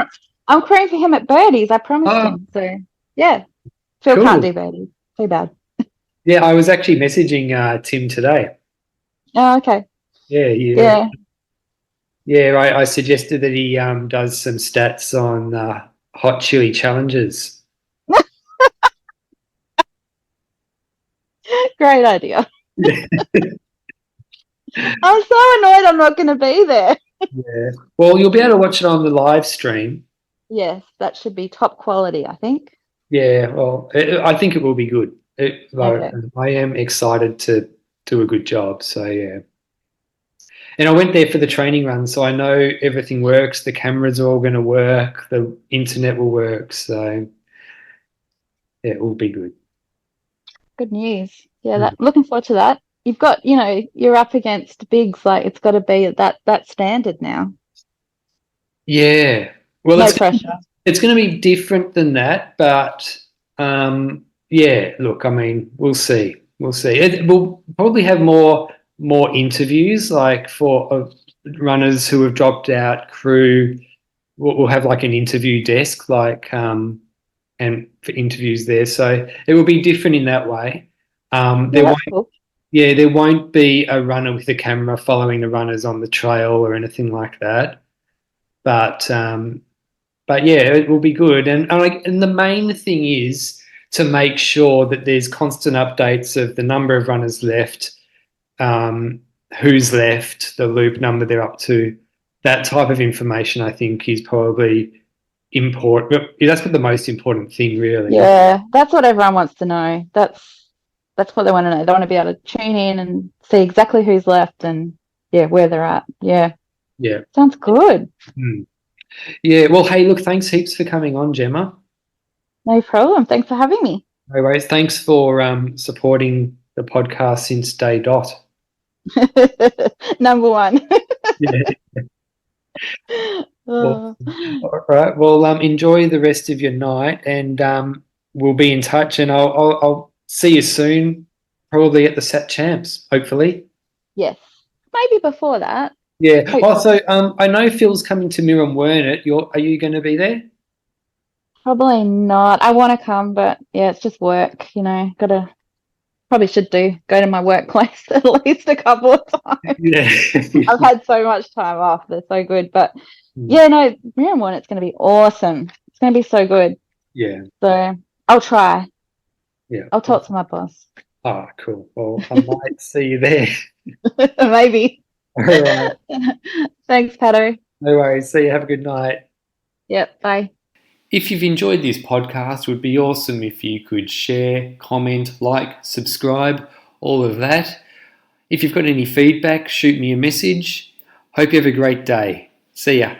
I'm crewing for him at Birdies. I promised Oh, him. So yeah, Phil can't cool. do Birdies. Too bad. Yeah, I was actually messaging Tim today. Oh, okay. Yeah, yeah, Yeah. yeah. I suggested that he does some stats on hot chili challenges. Great idea. Yeah, I'm so annoyed I'm not going to be there. yeah. Well, you'll be able to watch it on the live stream. Yes, that should be top quality, I think. Yeah, well, I think it will be good. Okay. I am excited do a good job. So yeah. And I went there for the training run, so I know everything works. The cameras are all going to work. The internet will work. So yeah, it will be good. Good news. Yeah, Mm. looking forward to that. You've got, you're up against bigs, like it's got to be at that standard now. Yeah. Well, No pressure. it's going to be different than that, but yeah. Look, I mean, we'll see. We'll see. We'll probably have more interviews, like for runners who have dropped out. Crew, we'll have like an interview desk, like and for interviews there. So it will be different in that way. Yeah, There won't, that's cool. yeah, there won't be a runner with a camera following the runners on the trail or anything like that. But yeah, it will be good. And the main thing is to make sure that there's constant updates of the number of runners left, um, who's left, the loop number they're up to. That type of information, I think, is probably important. That's what the most important thing, really. Yeah, that's what everyone wants to know. That's what they want to know. They want to be able to tune in and see exactly who's left and yeah, where they're at. Yeah. Yeah. Sounds good. Mm. Yeah. Well, hey, look, thanks heaps for coming on, Gemma. No problem. Thanks for having me. No worries. Thanks for supporting the podcast since day dot. Number one. Yeah. Oh. All right. Well, enjoy the rest of your night, and we'll be in touch. And I'll see you soon, probably at the Sat Champs, hopefully. Yes. Maybe before that. Yeah. Hopefully. Also, I know Phil's coming to Mirren Wernett. Are you going to be there? Probably not. I want to come, but yeah, it's just work, probably should go to my workplace at least a couple of times. Yeah. I've had so much time off. They're so good. But yeah, no, Mirren it's going to be awesome. It's going to be so good. Yeah. So I'll try. Yeah. I'll talk to my boss. Oh, cool. Well, I might see you there. Maybe. All right. Thanks, Pato. No worries. See you. Have a good night. Yep. Bye. If you've enjoyed this podcast, it would be awesome if you could share, comment, like, subscribe, all of that. If you've got any feedback, shoot me a message. Hope you have a great day. See ya.